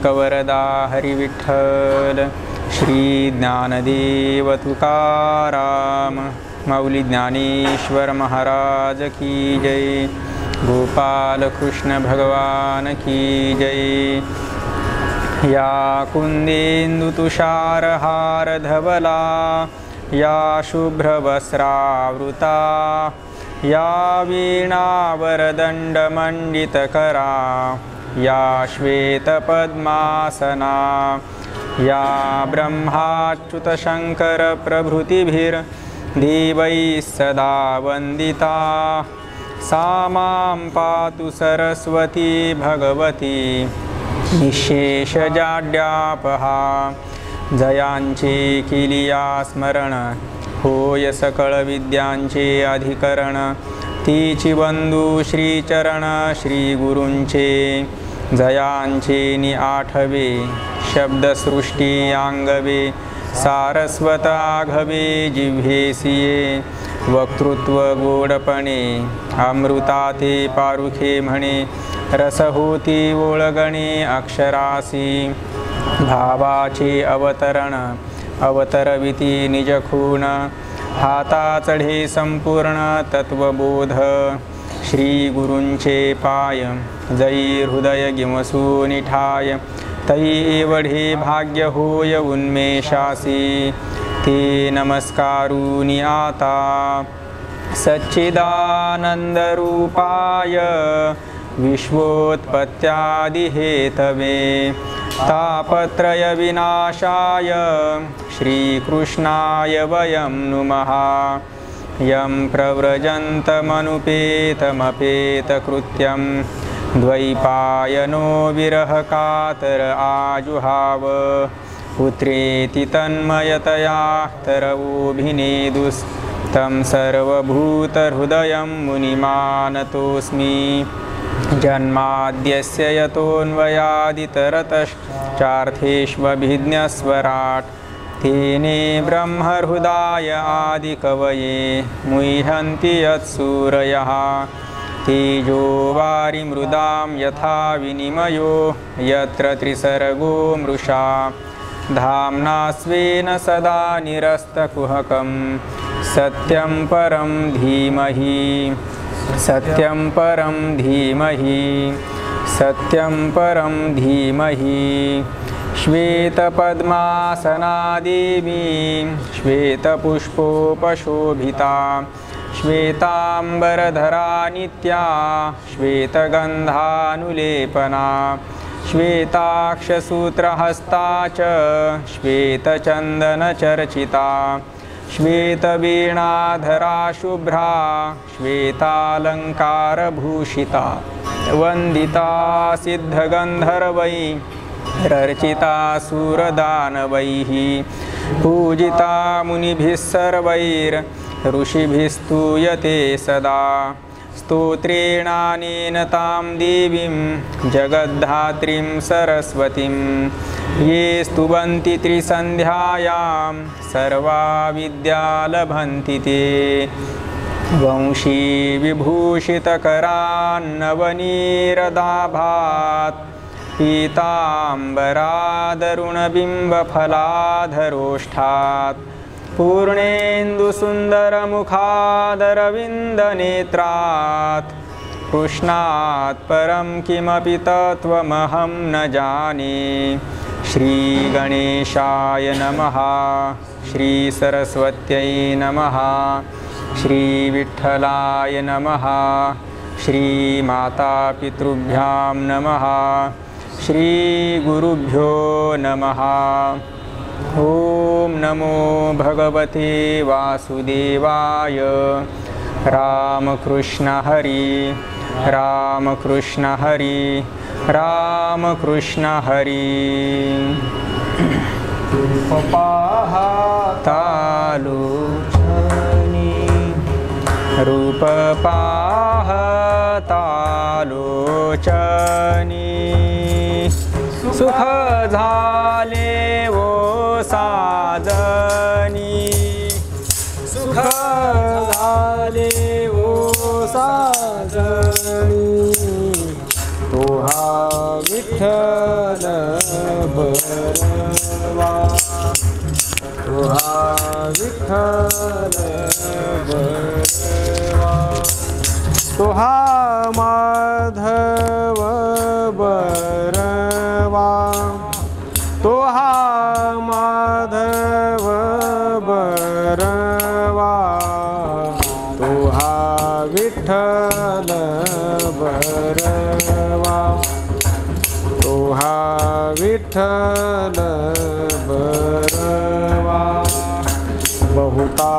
एकवरदा हरी विठ्ठल, श्री ज्ञानदेव तुकाराम, माऊली ज्ञानेश्वर महाराज की जय, गोपाल कृष्ण भगवान की जय। या कुंदेन्दु तुषारहार धवला, या शुभ्रवस्त्रावृता, या वीणावरदण्डमण्डितकरा, या श्वेतपद्मासना, या ब्रह्माच्युतशङ्करप्रभृतिभिर्देवैः सदा वन्दिता, सा मां पातु सरस्वती भगवती निःशेषजाड्यापहा। जयांचे किलिया स्मरण, होय सकळ विद्यांचे अधिकरण, तीची बंधू श्रीचरण श्री गुरूंचे, जयांचे नि आठवे शब्दसृष्टी आंगवे, सारस्वत आघवे जिव्हेसिये, वक्तृत्व गोडपणे अमृताते पारुखे म्हणे, रस होती ओळगणे अक्षरासी, भावाचे अवतरण अवतरविती निजखून, हाता चढे संपूर्ण तत्वबोध, श्री गुरूंचे पाय जई हृदय गिमसून ठाय, तई एवढे भाग्य होय उन्मेषासी, ते नमस्कारुनी आता सच्चिदानंदरूपाय विश्वोत्पत्त्यादिहेतवे, तापत्रय विनाशाय श्रीकृष्णाय वयं नुमः। यं प्रव्रजन्तमनुपेतमपेतकृत्यं, द्वैपायनो विरहकातर आजुहाव, पुत्रेति तन्मयतया तरवोऽभिनेदुस्तं सर्वभूतहृदयं मुनिमानतोऽस्मि। जन्माद्यस्य यतोऽन्वयादितरतश्चार्थेष्वभिज्ञस्वराट्, तेने ब्रह्महृदाय आदिकवये मुह्यन्ति यत्सूरयः, तेजो वारिमृदां यथा विनिमयो यत्र त्रिसर्गो मृषा, धाम्ना स्वेन सदा निरस्तकुहकं, सत्यं परं धीमहि, सत्यं परं धीमहि, सत्यं परं धीमहि। श्वेतपद्मासना देवी श्वेतपुष्पोपशोभिता, श्वेतांबरधरा नित्या श्वेतगन्धानुलेपना, श्वेताक्षसूत्रहस्ता च श्वेतचन्दनचर्चिता, श्वेतवीणाधरा शुभ्रा श्वेतालङ्कारभूषिता, वन्दिता सिद्धगन्धर्वैरर्चिता सुरदानवैः, पूजिता मुनिभिः सर्वैर्ऋषिभिस्तूयते सदा, स्तोत्रेणानेन तां देवीं जगद्धात्रीं सरस्वतीं, ये स्तुवन्ति त्रिसन्ध्यायां सर्वा विद्या लभन्ति ते। वंशी विभूषितकरान्नवनीरदाभात्, पीताम्बरादरुणबिम्बफलाधरोष्ठात्, पूर्णेन्दुसुन्दरमुखादरविन्दनेत्रात्, कृष्णात् परं किमपि तत्त्वमहं न जाने। श्रीगणेशाय नमः, श्रीसरस्वत्यै नमः, श्रीविठ्ठलाय नमः, श्रीमातापितृभ्यां नमः, श्रीगुरुभ्यो नमः। ॐ नमो भगवते वासुदेवाय। रामकृष्ण हरि, रामकृष्ण हरि, रामकृष्ण हरि। रूपपाहतालोचनी, रूपपाहतालोचनी, सुख झाले वो साजनी, सुख झाले वो साजनी, तोहा विठ्ठल बरवा तुहा विठ्ठल बरवा तुहा माधव बरवा तुहा माधव बरवा तुहा विठ्ठल बरवा तुहा विठ्ठल बरवा बहुता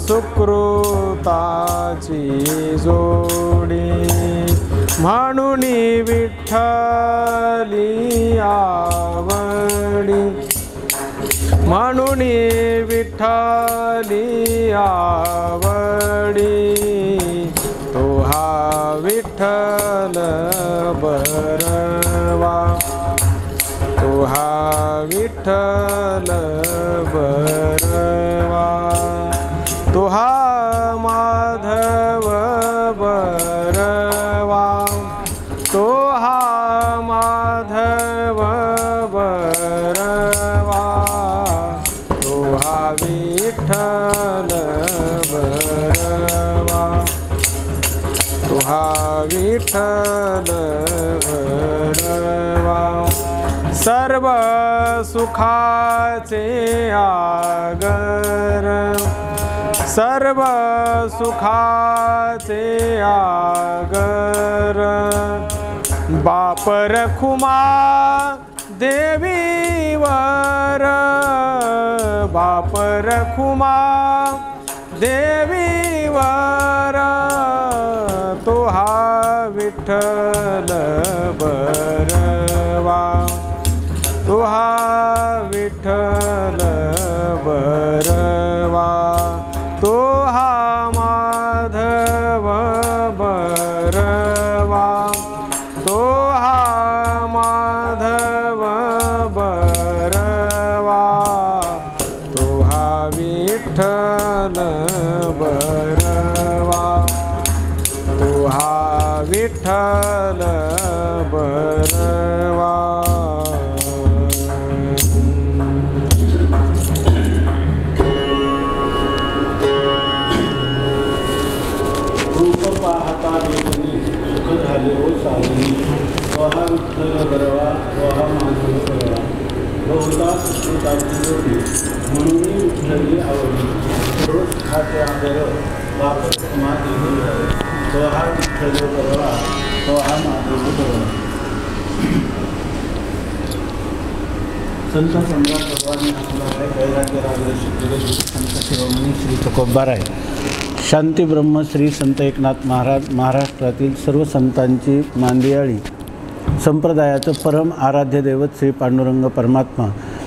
सुकृताची जोडी म्हणून विठ्ठली आवडी म्हणून विठ्ठली आवडी तुहा विठ्ठल बरवा तुहा विठ्ठल बरवा तुहा माधव बरवा तुहा माधव बरवा तुहा विठ्ठल बरवा तुहा विठ्ठल बरवा सर्व सुखाचे आगर सर्व सुखाचे आगर बाप रखुमा देवीवर बाप रखुमा देवीवर तुहा विठ्ठल बरवा तुहा विठ्ठल बरवा तुहा माधव बरवा तुहा माधव बरवा तुहा विठ्ठल बरवा तुहा विठ्ठल बरवा वहा विठ्ठल बरवा वहा माधव बरवा बहुता सुकृताची जोडी म्हणून विठ्ठली आवडी रोज खाते आदर बापत माधव वहा विठ्ठल बरवा वहा माधव बरवा संत सम्राट भगवान वैराग्य राजर्षी संत शिरोमणी श्री तुकोबाराय शांती ब्रह्म श्री संत एकनाथ महाराज महाराष्ट्रातील सर्व संतांची मांदियाळी संप्रदायाचं परम आराध्य दैवत श्री पांडुरंग परमात्मा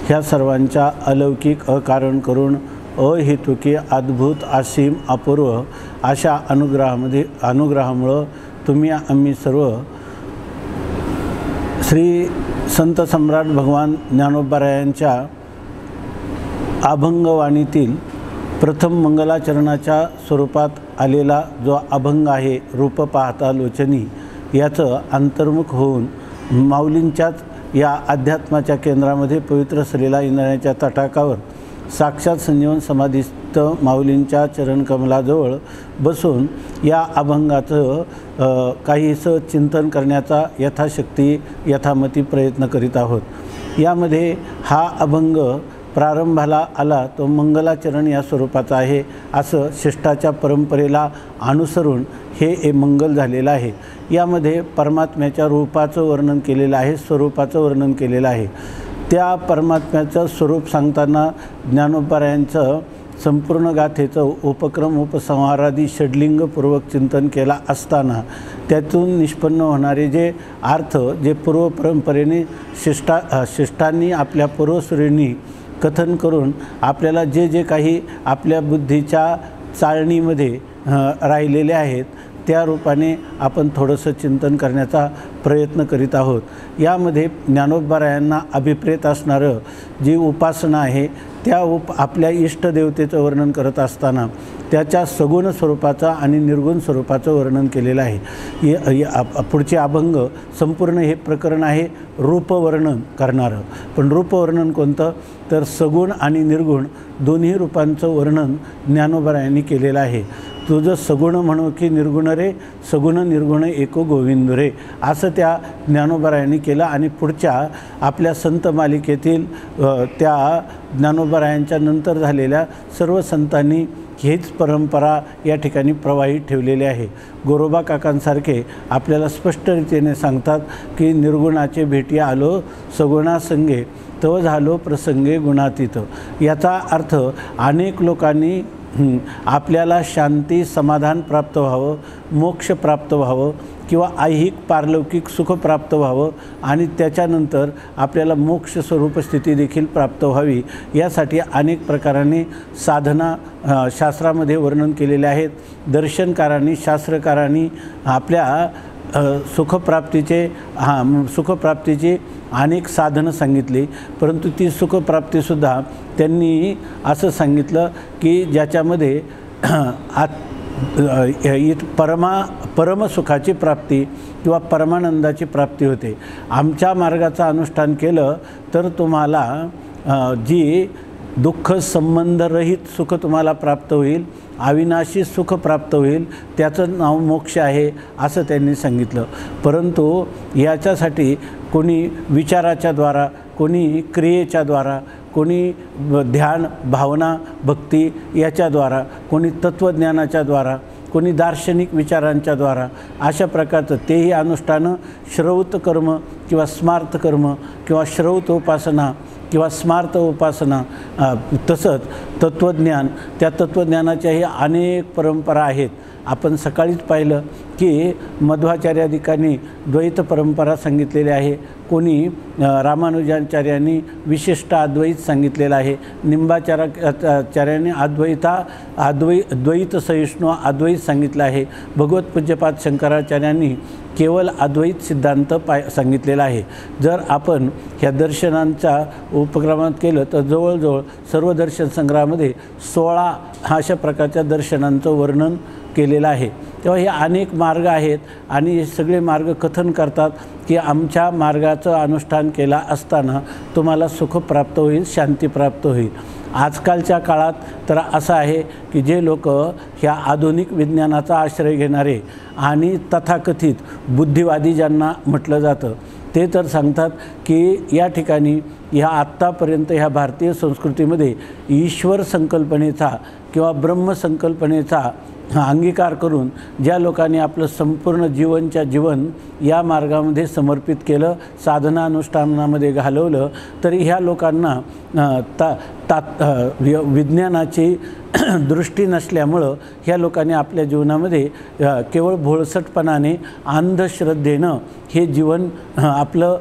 ह्या सर्वांच्या अलौकिक अकारण करून अहेतुकी अद्भुत असीम अपूर्व अशा अनुग्रहामुळं तुम्ही आम्ही सर्व श्री संत सम्राट भगवान ज्ञानोबारायांच्या अभंगवाणीतील प्रथम मंगलाचरणाच्या स्वरूपात आलेला जो अभंग आहे रूप पाहता लोचनी याचं अंतर्मुख होऊन माऊलींच्याच या अध्यात्माच्या केंद्रामध्ये पवित्र सलीला इंद्रायणीच्या तटाकावर साक्षात संजीवन समाधीस्थ माऊलींच्या चरणकमलाजवळ बसून या अभंगाचं काहीसं चिंतन करण्याचा यथाशक्ती यथामती प्रयत्न करीत आहोत। यामध्ये हा अभंग प्रारंभाला आला तो मंगलाचरण या स्वरूपाचा आहे असं शिष्टाच्या परंपरेला अनुसरून हे मंगल झालेलं आहे। यामध्ये परमात्म्याच्या रूपाचं वर्णन केलेलं आहे, स्वरूपाचं वर्णन केलेलं आहे। त्या परमात्म्याचं स्वरूप सांगताना ज्ञानोबारायांचं संपूर्ण गाथेचं उपक्रम उपसंहारादी षड्लिंगपूर्वक चिंतन केला असताना त्यातून निष्पन्न होणारे जे अर्थ जे पूर्वपरंपरेने शिष्टांनी आपल्या पूर्वसुरींनी कथन करून आपल्याला जे जे काही आपल्या बुद्धीच्या चाळणीमध्ये राहिलेले आहेत त्या रूपाने आपण थोडंसं चिंतन करण्याचा प्रयत्न करीत आहोत। यामध्ये ज्ञानोबारायांना अभिप्रेत असणारं जी उपासना आहे त्या आपल्या इष्टदेवतेचं वर्णन करत असताना त्याच्या सगुण स्वरूपाचा आणि निर्गुण स्वरूपाचं वर्णन केलेलं आहे. पुढचे अभंग संपूर्ण हे प्रकरण आहे रूपवर्णन करणारं. पण रूपवर्णन कोणतं तर सगुण आणि निर्गुण दोन्ही रूपांचं वर्णन ज्ञानोबरायांनी केलेलं आहे. तुझं सगुण म्हणो की निर्गुण रे, सगुण निर्गुण एको गोविंद रे, असं त्या ज्ञानोबरायांनी केलं. आणि पुढच्या आपल्या संत मालिकेतील त्या ज्ञानोबरायांच्या नंतर झालेल्या सर्व संतांनी हीच परंपरा या ठिकाणी प्रवाहित ठेवलेली आहे. गोरोबा काकांसारखे आपल्याला स्पष्ट रीतीने सांगतात की निर्गुणाचे भेटी आलो सगुणासंगे, तव झालो प्रसंगे गुणातीत. याचा अर्थ अनेक लोकांनी आपल्याला शांती समाधान प्राप्त व्हावं, मोक्ष प्राप्त व्हावं किंवा ऐहिक पारलौकिक सुख प्राप्त व्हावं आणि त्याच्यानंतर आपल्याला मोक्ष स्वरूप स्थिती देखील प्राप्त व्हावी, यासाठी अनेक प्रकाराने साधना शास्त्रामध्ये वर्णन केलेले आहेत. दर्शनकारांनी शास्त्रकारांनी आपल्या सुखप्राप्तीची अनेक साधनं सांगितली. परंतु ती सुखप्राप्तीसुद्धा त्यांनी असं सांगितलं की ज्याच्यामध्ये परमसुखाची प्राप्ती किंवा परमानंदाची प्राप्ती होते. आमच्या मार्गाचं अनुष्ठान केलं तर तुम्हाला जी दुःख संबंधरहित सुख तुम्हाला प्राप्त होईल, अविनाशी सुख प्राप्त होईल, त्याचं नाव मोक्ष आहे असं त्यांनी सांगितलं. परंतु याच्यासाठी कोणी विचाराच्या द्वारा, कोणी क्रियेच्या द्वारा, कोणी ध्यान भावना भक्ती याच्याद्वारा, कोणी तत्त्वज्ञानाच्या द्वारा, कोणी दार्शनिक विचारांच्या द्वारा, अशा प्रकारचं तेही अनुष्ठानं श्रौत कर्म किंवा स्मार्त कर्म किंवा श्रौत उपासना किंवा स्मार्त उपासना, तसंच तत्त्वज्ञान, त्या तत्त्वज्ञानाच्याही अनेक परंपरा आहेत. आपण सकाळीच पाहिलं की मध्वाचार्यादिकांनी द्वैत परंपरा सांगितलेली आहे, कोणी रामानुजाचार्यांनी विशिष्ट अद्वैत सांगितलेलं आहे, निंबाचार्यांनी द्वैत सहिष्णू अद्वैत सांगितलं आहे, भगवतपूज्यपाद शंकराचार्यांनी केवळ अद्वैत सिद्धांत सांगितलेला आहे. जर आपण ह्या दर्शनांच्या उपक्रमात केलं तर जवळजवळ सर्व दर्शन संग्रहामध्ये 16 अशा प्रकारच्या दर्शनांचं वर्णन केलेलं आहे. तेव्हा हे अनेक मार्ग आहेत आणि हे सगळे मार्ग कथन करतात की आमच्या मार्गाचं अनुष्ठान केला असताना तुम्हाला सुख प्राप्त होईल, शांती प्राप्त होईल. आजकालच्या काळात तर असं आहे की जे लोक ह्या आधुनिक विज्ञानाचा आश्रय घेणारे आणि तथाकथित बुद्धिवादी ज्यांना म्हटलं जातं, ते तर सांगतात की या ठिकाणी ह्या आत्तापर्यंत ह्या भारतीय संस्कृतीमध्ये ईश्वर संकल्पनेचा किंवा ब्रह्मसंकल्पनेचा अंगीकार करून ज्या लोकांनी आपलं संपूर्ण जीवन या मार्गामध्ये समर्पित केलं, साधनानुष्ठानामध्ये घालवलं, तरी ह्या लोकांना विज्ञानाची दृष्टी नसल्यामुळं ह्या लोकांनी आपल्या जीवनामध्ये केवळ भोळसटपणाने अंधश्रद्धेनं हे जीवन आपलं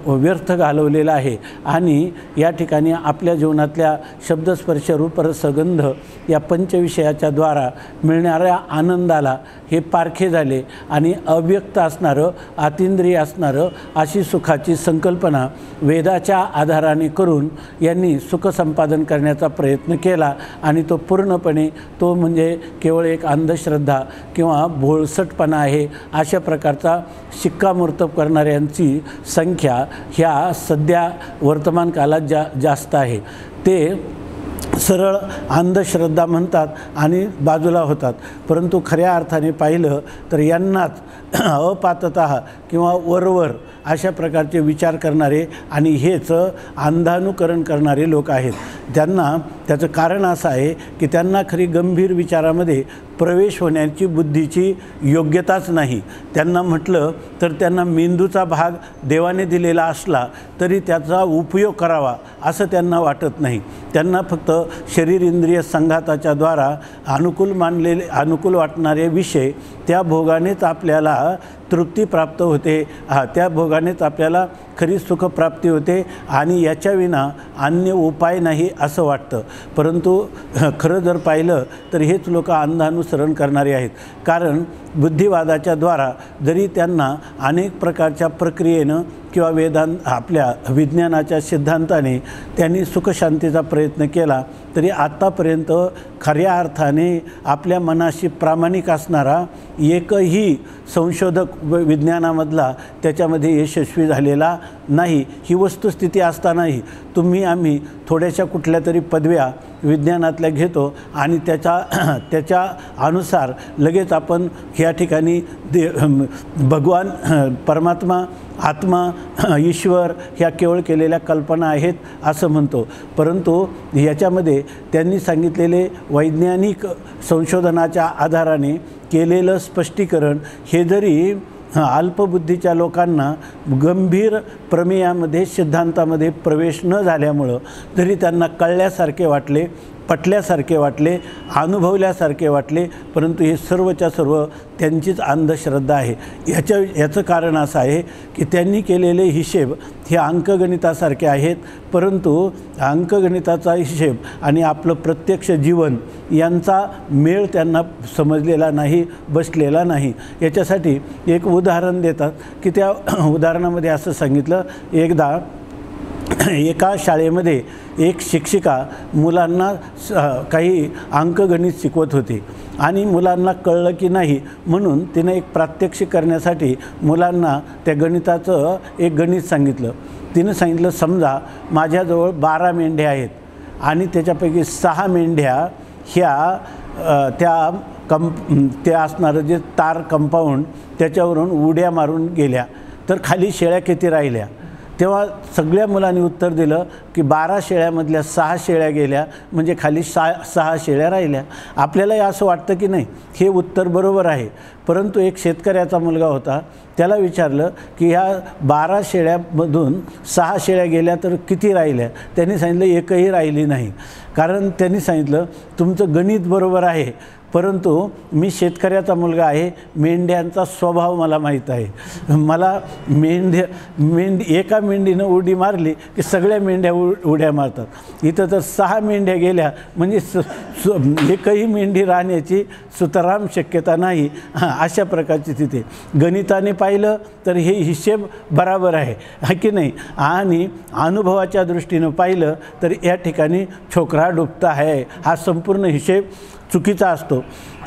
व्यर्थ घालवलेलं आहे. आणि या ठिकाणी आपल्या जीवनातल्या शब्दस्पर्श रूपरसगंध या पंचविषयाच्या द्वारा मिळणाऱ्या आनंदाला हे पारखे झाले आणि अव्यक्त असणारं अतींद्रिय असणारं अशी सुखाची संकल्पना वेदाच्या आधाराने करून यांनी सुख संपादन करण्याचा प्रयत्न केला. आणि तो पूर्णपणे तो म्हणजे केवळ एक अंधश्रद्धा किंवा भोळसटपणा आहे, अशा प्रकारचा शिक्कामोर्तब करणाऱ्यांची संख्या ह्या सध्या वर्तमान काळात जास्त आहे. ते सरळ अंधश्रद्धा म्हणतात आणि बाजूला होतात. परंतु खऱ्या अर्थाने पाहिलं तर यांनाच अपाततः किंवा वरवर अशा प्रकारचे विचार करणारे आणि हेच अंधानुकरण करणारे लोक आहेत. त्यांना त्याचं कारण असं आहे की त्यांना खरी गंभीर विचारामध्ये प्रवेश होण्याची बुद्धीची योग्यताच नाही. त्यांना म्हटलं तर त्यांना मेंदूचा भाग देवाने दिलेला असला तरी त्याचा उपयोग करावा असं त्यांना वाटत नाही. त्यांना फक्त शरीर इंद्रिय संघाताच्या द्वारा अनुकूल वाटणारे विषय त्या भोगानेच आपल्याला तृप्ती प्राप्त होते, त्या भोगानेच आपल्याला खरी सुखप्राप्ती होते आणि याच्याविना अन्य उपाय नाही असं वाटतं. परंतु खरं जर पाहिलं तर हेच लोक अंधानुसरण करणारे आहेत. कारण बुद्धिवादाच्या द्वारा जरी त्यांना अनेक प्रकारच्या प्रक्रियेनं किंवा आपल्या विज्ञानाच्या सिद्धांताने त्यांनी सुखशांतीचा प्रयत्न केला, तरी आत्तापर्यंत खऱ्या अर्थाने आपल्या मनाशी प्रामाणिक असणारा एकही संशोधक विज्ञानामधला त्याच्यामध्ये यशस्वी झालेला नाही. ही वस्तुस्थिती असतानाही तुम्ही आम्ही थोड्याशा कुठल्या तरी पदव्या विज्ञानातल्या घेतो आणि त्याच्या अनुसार लगेच आपण ह्या ठिकाणी भगवान, परमात्मा, आत्मा, ईश्वर ह्या केवळ केलेल्या कल्पना आहेत असं म्हणतो. परंतु याच्यामध्ये त्यांनी सांगितलेले वैज्ञानिक संशोधनाच्या आधाराने केलेलं स्पष्टीकरण हे जरी अल्पबुद्धीच्या लोकांना गंभीर प्रमेयामध्ये, सिद्धांतामध्ये प्रवेश न झाल्यामुळं जरी त्यांना कळल्यासारखे वाटले, पटल्यासारखे वाटले, अनुभवल्यासारखे वाटले, परंतु हे सर्वच्या सर्व त्यांचीच अंधश्रद्धा आहे. याचं कारण असं आहे की त्यांनी केलेले हिशेब हे अंकगणितासारखे आहेत, परंतु अंकगणिताचा हिशेब आणि आपलं प्रत्यक्ष जीवन यांचा मेळ त्यांना समजलेला नाही, बसलेला नाही. याच्यासाठी एक उदाहरण देतात की त्या उदाहरणामध्ये असं सांगितलं, एकदा एका शाळेमध्ये एक शिक्षिका मुलांना काही अंकगणित शिकवत होती आणि मुलांना कळलं की नाही म्हणून तिने एक प्रात्यक्षिक करण्यासाठी मुलांना त्या गणिताचं एक गणित सांगितलं. तिनं सांगितलं, समजा माझ्याजवळ 12 मेंढ्या आहेत आणि त्याच्यापैकी 6 मेंढ्या ह्या त्या असणारं जे तार कंपाऊंड त्याच्यावरून उड्या मारून गेल्या, तर खाली शेळ्या किती राहिल्या? तेव्हा सगळ्या मुलांनी उत्तर दिलं की 12 शेळ्यामधल्या 6 शेळ्या गेल्या, म्हणजे खाली 6 शेळ्या राहिल्या. आपल्यालाही असं वाटतं की नाही हे उत्तर बरोबर आहे. परंतु एक शेतकऱ्याचा मुलगा होता, त्याला विचारलं की ह्या 12 शेळ्यामधून 6 शेळ्या गेल्या तर किती राहिल्या? त्यांनी सांगितलं एकही राहिली नाही. कारण त्यांनी सांगितलं तुमचं गणित बरोबर आहे, परंतु मी शेतकऱ्याचा मुलगा आहे, मेंढ्यांचा स्वभाव मला माहीत आहे. मला एका मेंढीनं उडी मारली की सगळ्या मेंढ्या उड्या मारतात. इथं तर 6 मेंढ्या गेल्या म्हणजे एकही मेंढी राहण्याची सुतराम शक्यता नाही. अशा प्रकारची तिथे गणिताने पाहिलं तर हे हिशेब बराबर आहे की नाही, आणि अनुभवाच्या दृष्टीनं पाहिलं तर या ठिकाणी छोकरा डुबता आहे, हा संपूर्ण हिशेब चुकीचा असतो.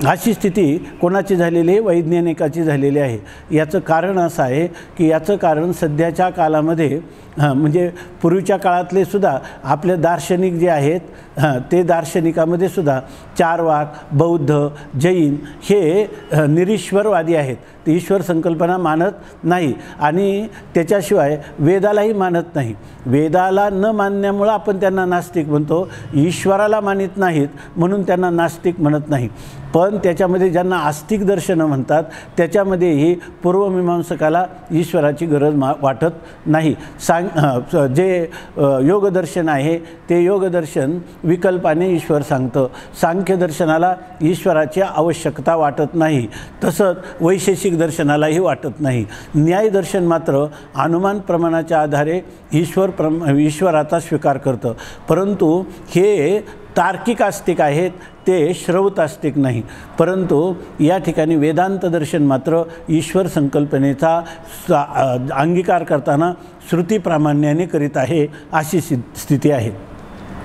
अशी स्थिती कोणाची झालेली आहे? वैज्ञानिकाची झालेली आहे. याचं कारण असं आहे की याचं कारण सध्याच्या काळामध्ये म्हणजे पूर्वीच्या काळातले सुद्धा आपले दार्शनिक जे आहेत ते दार्शनिकामध्ये सुद्धा चार्वाक, बौद्ध, जैन हे निरीश्वरवादी आहेत. ते ईश्वर संकल्पना मानत नाही आणि त्याच्याशिवाय वेदालाही मानत नाही. वेदाला न मानण्यामुळं आपण त्यांना नास्तिक म्हणतो, ईश्वराला मानित नाहीत म्हणून त्यांना नास्तिक म्हणत नाही. पण त्याच्यामध्ये ज्यांना आस्तिक दर्शनं म्हणतात त्याच्यामध्येही पूर्वमीमांसकाला ईश्वराची गरज वाटत नाही. जे योगदर्शन आहे ते योगदर्शन विकल्पाने ईश्वर सांगतं. सांख्यदर्शनाला ईश्वराची आवश्यकता वाटत नाही, तसंच वैशेषिक दर्शनालाही वाटत नाही. न्यायदर्शन मात्र अनुमान प्रमाणाच्या आधारे ईश्वराचा स्वीकार करतं. परंतु हे तार्किक आस्तिक आहेत, ते श्रौत आस्तिक नाही. परंतु या ठिकाणी वेदांत दर्शन मात्र ईश्वर संकल्पनेचा अंगीकार करताना श्रुती प्रामाण्याने करीत आहे, अशी स्थिती आहे.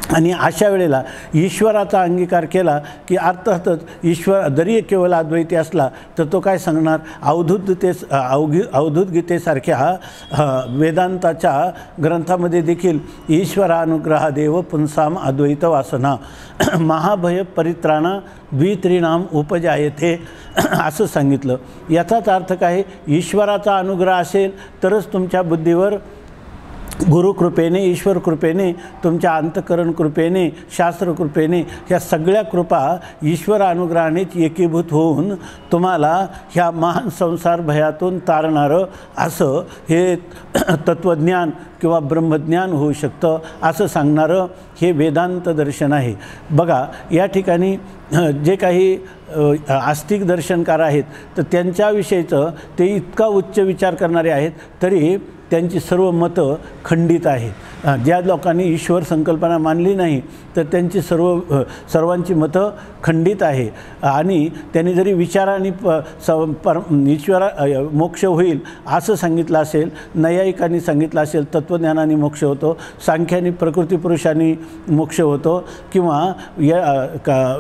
आणि अशा वेळेला ईश्वराचा अंगीकार केला की अर्थातच ईश्वर जरी केवळ अद्वैती असला तर तो काय सांगणार? अवधूत गीतेसारख्या वेदांताच्या ग्रंथामध्ये देखील ईश्वरानुग्रहादेव पुंसाम अद्वैत वासना महाभय परित्राणा द्वित्रिणाम उपजायते असं सांगितलं. याचाच अर्थ काय? ईश्वराचा अनुग्रह असेल तरच तुमच्या बुद्धीवर गुरुकृपेने, ईश्वर कृपेने, तुमच्या अंतकरण कृपेने, शास्त्रकृपेने ह्या सगळ्या कृपा ईश्वर अनुग्रहानेच एकीभूत होऊन तुम्हाला ह्या महान संसार भयातून तारणारं असं हे तत्त्वज्ञान किंवा ब्रह्मज्ञान होऊ शकतं असं सांगणारं हे वेदांत दर्शन आहे. बघा या ठिकाणी जे काही आस्तिक दर्शनकार आहेत तर त्यांच्याविषयीचं ते इतका उच्च विचार करणारे आहेत तरी त्यांची सर्व मतं खंडित आहेत. ज्या लोकांनी ईश्वर संकल्पना मानली नाही तर त्यांची सर्वांची मतं खंडित आहे आणि त्यांनी जरी विचाराने मोक्ष होईल असं सांगितलं असेल, नैयायिकांनी सांगितलं असेल तत्त्वज्ञानाने मोक्ष होतो, सांख्यानी प्रकृती पुरुषांनी मोक्ष होतो, किंवा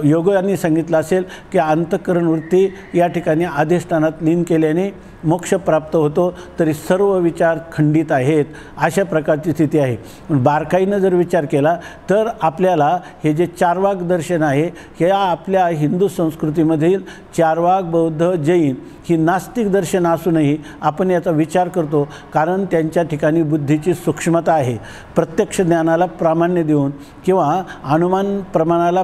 योगांनी सांगितलं असेल की अंतःकरण वृत्ती या ठिकाणी अधिष्ठानात लीन केल्याने मोक्ष प्राप्त होतो, तरी सर्व विचार खंडित आहेत. अशा प्रकारची स्थिती आहे. बारकाईनं जर विचार केला तर आपल्याला हे जे चार्वाक दर्शन आहे हे आपल्या हिंदू संस्कृतीमधील चार्वाक, बौद्ध, जैन ही नास्तिक दर्शन असूनही आपण याचा विचार करतो, कारण त्यांच्या ठिकाणी बुद्धीची सूक्ष्मता आहे. प्रत्यक्ष ज्ञानाला प्रामाण्य देऊन किंवा अनुमान प्रमाणाला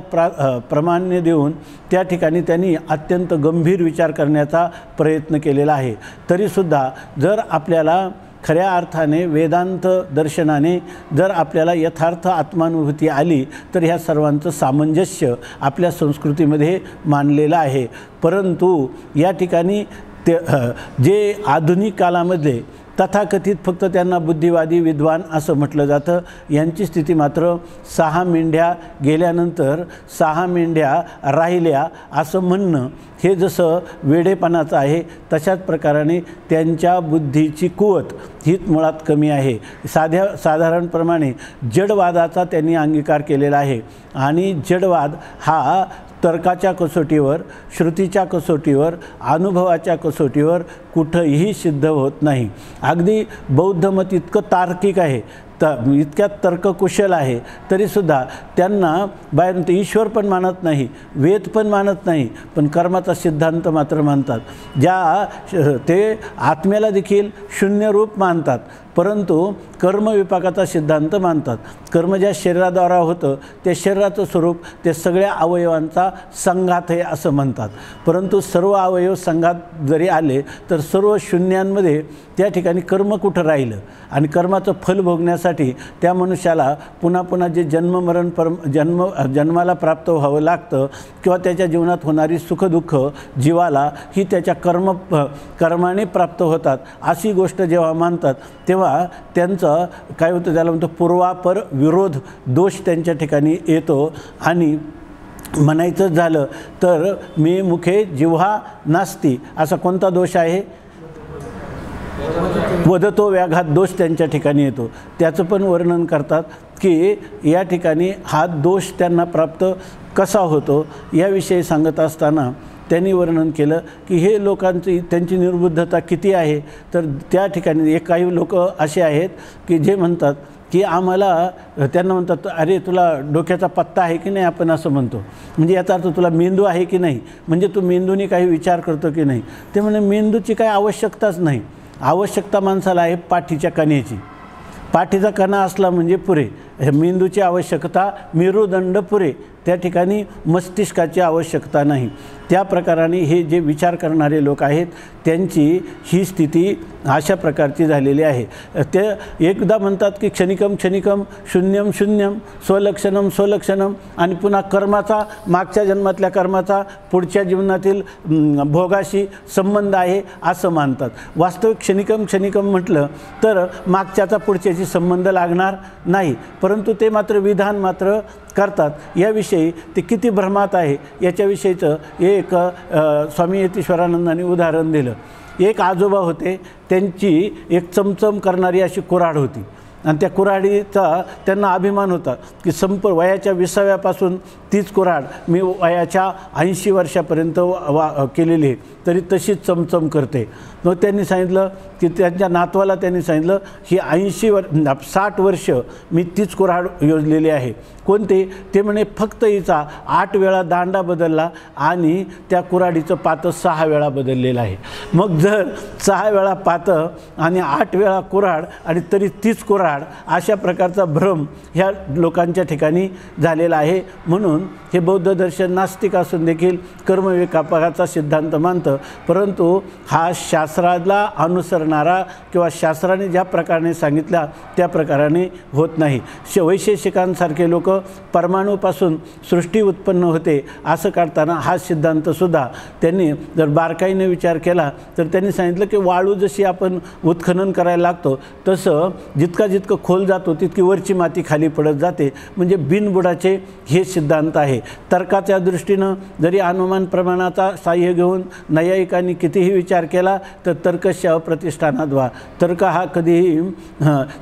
प्रामाण्य देऊन त्या ठिकाणी त्यांनी अत्यंत गंभीर विचार करण्याचा प्रयत्न केलेला आहे. तरीसुद्धा जर आपल्याला खऱ्या अर्थाने वेदांत दर्शनाने जर आपल्याला यथार्थ आत्मानुभूती आली तर ह्या सर्वांचं सामंजस्य आपल्या संस्कृतीमध्ये मानलेलं आहे. परंतु या ठिकाणी जे आधुनिक कालामध्ये तथाकथित फक्त त्यांना बुद्धिवादी, विद्वान असं म्हटलं जातं, यांची स्थिती मात्र 6 मेंढ्या गेल्यानंतर 6 मेंढ्या राहिल्या असं म्हणणं हे जसं वेडेपणाचं आहे, तशाच प्रकाराने त्यांच्या बुद्धीची कुवत हीच मुळात कमी आहे. साधारणप्रमाणे जडवादाचा त्यांनी अंगीकार केलेला आहे आणि जडवाद हा तर्काच्या कसोटीवर, श्रुतीच्या कसोटीवर, अनुभवाच्या कसोटीवर कुठंही सिद्ध होत नाही. अगदी बौद्ध मत इतकं तार्किक आहे, इतक्यात तर्ककुशल आहे, तरीसुद्धा त्यांना बाहेर ईश्वर पण मानत नाही, वेद पण मानत नाही, पण कर्माचा सिद्धांत मात्र मानतात. ते आत्म्याला देखील शून्य रूप मानतात, परंतु कर्मविपाकाचा सिद्धांत मानतात. कर्म ज्या शरीराद्वारा होतं ते शरीराचं स्वरूप ते सगळ्या अवयवांचा संघात आहे असं म्हणतात. परंतु सर्व अवयव संघात जरी आले तर सर्व शून्यांमध्ये त्या ठिकाणी कर्म कुठं राहिलं, आणि कर्माचं फल भोगण्यासाठी त्या मनुष्याला पुन्हा पुन्हा जे जन्ममरण जन्माला प्राप्त व्हावं लागतं, किंवा त्याच्या जीवनात होणारी सुखदुःख जीवाला ही त्याच्या कर्माने प्राप्त होतात अशी गोष्ट जेव्हा मानतात तेव्हा त्यांचं काय होतं, त्याला म्हणतो पूर्वापर विरोध दोष त्यांच्या ठिकाणी येतो. आणि म्हणायचं झालं तर मे मुखे जिव्हा नास्ती असा कोणता दोष आहे, वदतो व्याघात दोष त्यांच्या ठिकाणी येतो. त्याचं पण वर्णन करतात की या ठिकाणी हा दोष त्यांना प्राप्त कसा होतो याविषयी सांगत असताना त्यांनी वर्णन केलं की हे लोकांची त्यांची निर्बुद्धता किती आहे. तर त्या ठिकाणी काही लोक असे आहेत की जे म्हणतात की आम्हाला, त्यांना म्हणतात अरे तुला डोक्याचा पत्ता आहे की नाही, आपण असं म्हणतो, म्हणजे याचा अर्थ तुला मेंदू आहे की नाही, म्हणजे तू मेंदूने काही विचार करतो की नाही. ते म्हणे मेंदूची काही आवश्यकताच नाही, आवश्यकता माणसाला आहे पाठीच्या कण्याची. पाठीचा कणा असला म्हणजे पुरे, मेंदूची आवश्यकता, मेरुदंड पुरे, त्या ठिकाणी मस्तिष्काची आवश्यकता नाही. त्या प्रकाराने हे जे विचार करणारे लोक आहेत त्यांची ही स्थिती अशा प्रकारची झालेली आहे. ते एकदा म्हणतात की क्षणिकम क्षणिकम शून्यम शून्यम स्वलक्षणम स्वलक्षणम, आणि पुन्हा कर्माचा, मागच्या जन्मातल्या कर्माचा पुढच्या जीवनातील भोगाशी संबंध आहे असं मानतात. वास्तविक क्षणिकम क्षणिकम म्हटलं तर मागच्याचा पुढच्याशी संबंध लागणार नाही, परंतु ते मात्र विधान मात्र करतात. याविषयी ते किती भ्रमात आहे याच्याविषयीचं एक स्वामी यतीश्वरानंदांनी उदाहरण दिलं. एक आजोबा होते, त्यांची एक चमचम करणारी अशी कुऱ्हाड होती, आणि त्या कुऱ्हाडीचा त्यांना अभिमान होता की वयाच्या 20व्यापासून तीच कुऱ्हाड मी वयाच्या 80 वर्षापर्यंत केलेली आहे, तरी तशीच चमचम करते. मग त्यांनी सांगितलं की त्यांच्या नातवाला त्यांनी सांगितलं ही 60 वर्ष मी तीच कुऱ्हाड योजलेली आहे. कोणते? ते म्हणे फक्त हिचा 8 वेळा दांडा बदलला आणि त्या कुऱ्हाडीचं पातं 6 वेळा बदललेलं आहे. मग जर 6 वेळा पातं आणि 8 वेळा कुऱ्हाड आणि तरी तीच कुऱ्हाड, अशा प्रकारचा भ्रम ह्या लोकांच्या ठिकाणी झालेला आहे. म्हणून हे बौद्ध दर्शन नास्तिक असून देखील कर्मविपाकाचा सिद्धांत मानतं, परंतु हा शास्त्राला अनुसरणारा किंवा शास्त्राने ज्या प्रकाराने सांगितला त्या प्रकाराने होत नाही. वैशेषिकांसारखे लोक परमाणूपासून सृष्टी उत्पन्न होते असं काढताना हा सिद्धांतसुद्धा त्यांनी जर बारकाईने विचार केला तर त्यांनी सांगितलं की वाळू जशी आपण उत्खनन करायला लागतो तसं जितकं खोल जातो तितकी वरची माती खाली पडत जाते. म्हणजे बिनबुडाचे हे सिद्धांत आहे. तर्काच्या दृष्टीनं जरी अनुमान प्रमाणाचा साह्य घेऊन नैयायिकांनी कितीही विचार केला तर तर्कस्य अप्रतिष्ठानात व्हा. तर्क हा कधीही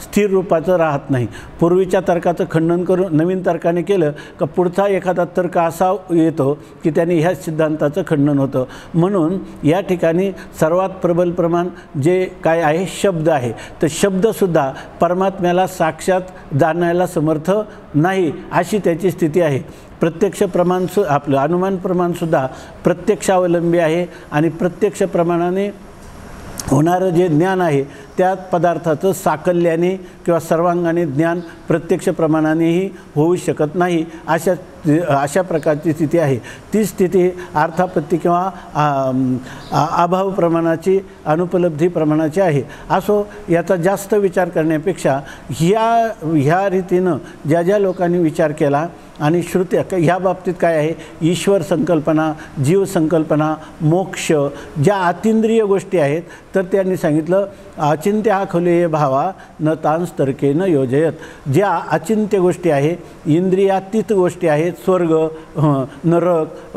स्थिर रूपाचं राहत नाही. पूर्वीच्या तर्काचं खंडन करून नवीन तर्काने केलं का पुढचा एखादा तर्क असा येतो की त्याने ह्या सिद्धांताचं खंडन होतं. म्हणून या ठिकाणी सर्वात प्रबल प्रमाण जे काय आहे शब्द आहे. तर शब्दसुद्धा परमात्म्याला साक्षात जाणायला समर्थ नाही अशी त्याची स्थिती आहे. प्रत्यक्ष प्रमाण आपलं अनुमान प्रमाणसुद्धा प्रत्यक्षावलंबी आहे आणि प्रत्यक्ष प्रमाणाने होणारं जे ज्ञान आहे त्या पदार्थाचं साकल्याने किंवा सर्वांगाने ज्ञान प्रत्यक्ष प्रमाणानेही होऊ शकत नाही. अशा प्रकारची स्थिती आहे. ती स्थिती अर्थापत्ती किंवा अभाव प्रमाणाची अनुपलब्धी प्रमाणाची आहे. असो, याचा जास्त विचार करण्यापेक्षा ह्या रीतीनं ज्या लोकांनी विचार केला आणि श्रुती ह्या बाबतीत काय आहे, ईश्वर संकल्पना, जीव संकल्पना, मोक्ष ज्या अतींद्रिय गोष्टी आहेत तर त्यांनी सांगितलं अचिंत्य हा खलुये भावा न तांस तर्के न योजयत. ज्या अचिंत्य गोष्टी आहे, इंद्रियातीत गोष्टी आहेत, स्वर्ग, नरक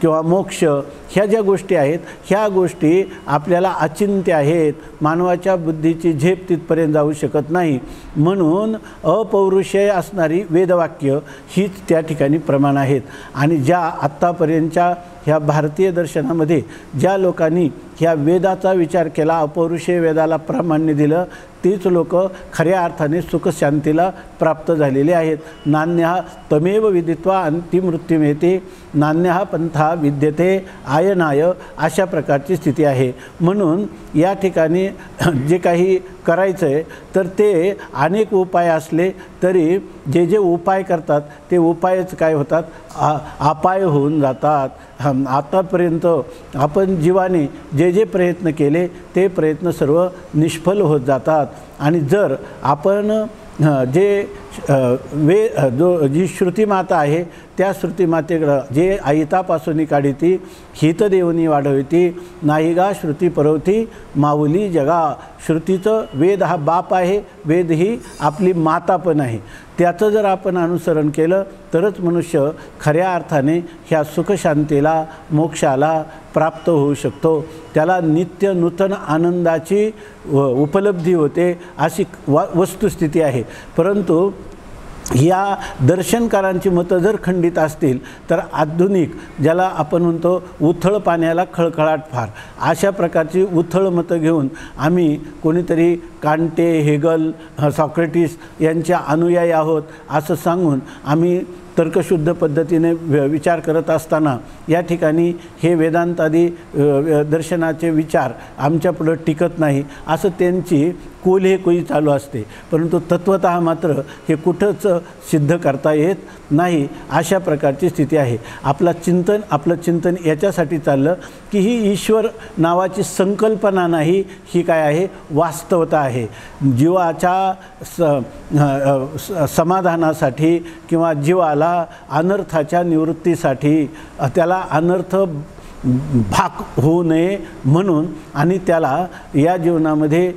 किंवा मोक्ष ह्या ज्या गोष्टी आहेत ह्या गोष्टी आपल्याला अचिंत्य आहेत. मानवाच्या बुद्धीची झेप तिथपर्यंत जाऊ शकत नाही. म्हणून अपौरुषेय असणारी वेदवाक्य हीच त्या ठिकाणी प्रमाण आहेत. आणि ज्या आत्तापर्यंतच्या ह्या भारतीय दर्शनामध्ये ज्या लोकांनी ह्या वेदाचा विचार केला, अपौरुषेय वेदाला प्रामाण्य दिलं, तीच लोक खऱ्या अर्थाने सुखशांतीला प्राप्त झालेले आहेत. नान्यः तमेव विदित्वा अंतिमृत्युमेते नान्यः पंथा विद्यते आयनाय अशा प्रकारची स्थिती आहे. म्हणून या ठिकाणी जे काही करायचं आहे तर ते अनेक उपाय असले तरी जे उपाय करतात ते उपायच काय होतात, अपाय होऊन जातात. आतापर्यंत आपण जीवाने जे प्रयत्न केले ते प्रयत्न सर्व निष्फल होत जातात. आणि जर आपण जी श्रुतिमाता आहे त्या श्रुतिमातेकडं जे आयतापासून काढिती हित देवनी वाढविती नाही गा श्रुती परवती माऊली जगा. श्रुतीचं वेद हा बाप आहे, वेद ही आपली माता पण आहे. त्याचं जर आपण अनुसरण केलं तरच मनुष्य खऱ्या अर्थाने ह्या सुखशांतीला, मोक्षाला प्राप्त होऊ शकतो. त्याला नित्य नूतन आनंदाची उपलब्धी होते अशी वस्तुस्थिती आहे. परंतु या दर्शनकारांची मतं जर खंडित असतील तर आधुनिक ज्याला आपण म्हणतो उथळ पाण्याला खळखळाट फार अशा प्रकारची उथळ मतं घेऊन आम्ही कोणीतरी कांटे, हेगल, सॉक्रेटिस यांच्या अनुयायी आहोत असं सांगून आम्ही तर्कशुद्ध पद्धतीने विचार करत असताना या ठिकाणी हे वेदांतादी दर्शनाचे विचार आमच्यापुढं टिकत नाही असं त्यांची कोल्हेकोई चालू असते. परंतु तत्वतः मात्र हे कुठंच सिद्ध करता येत नाही. अशा प्रकारची स्थिती आहे. आपलं चिंतन याच्यासाठी चाललं की ही ईश्वर नावाची संकल्पना नाही, ही काय आहे, वास्तवता आहे. जीवाच्या समाधानासाठी किंवा जीवाला अनर्थाच्या निवृत्तीसाठी, त्याला अनर्थ भाग होऊ नये म्हणून आणि त्याला या जीवनामध्ये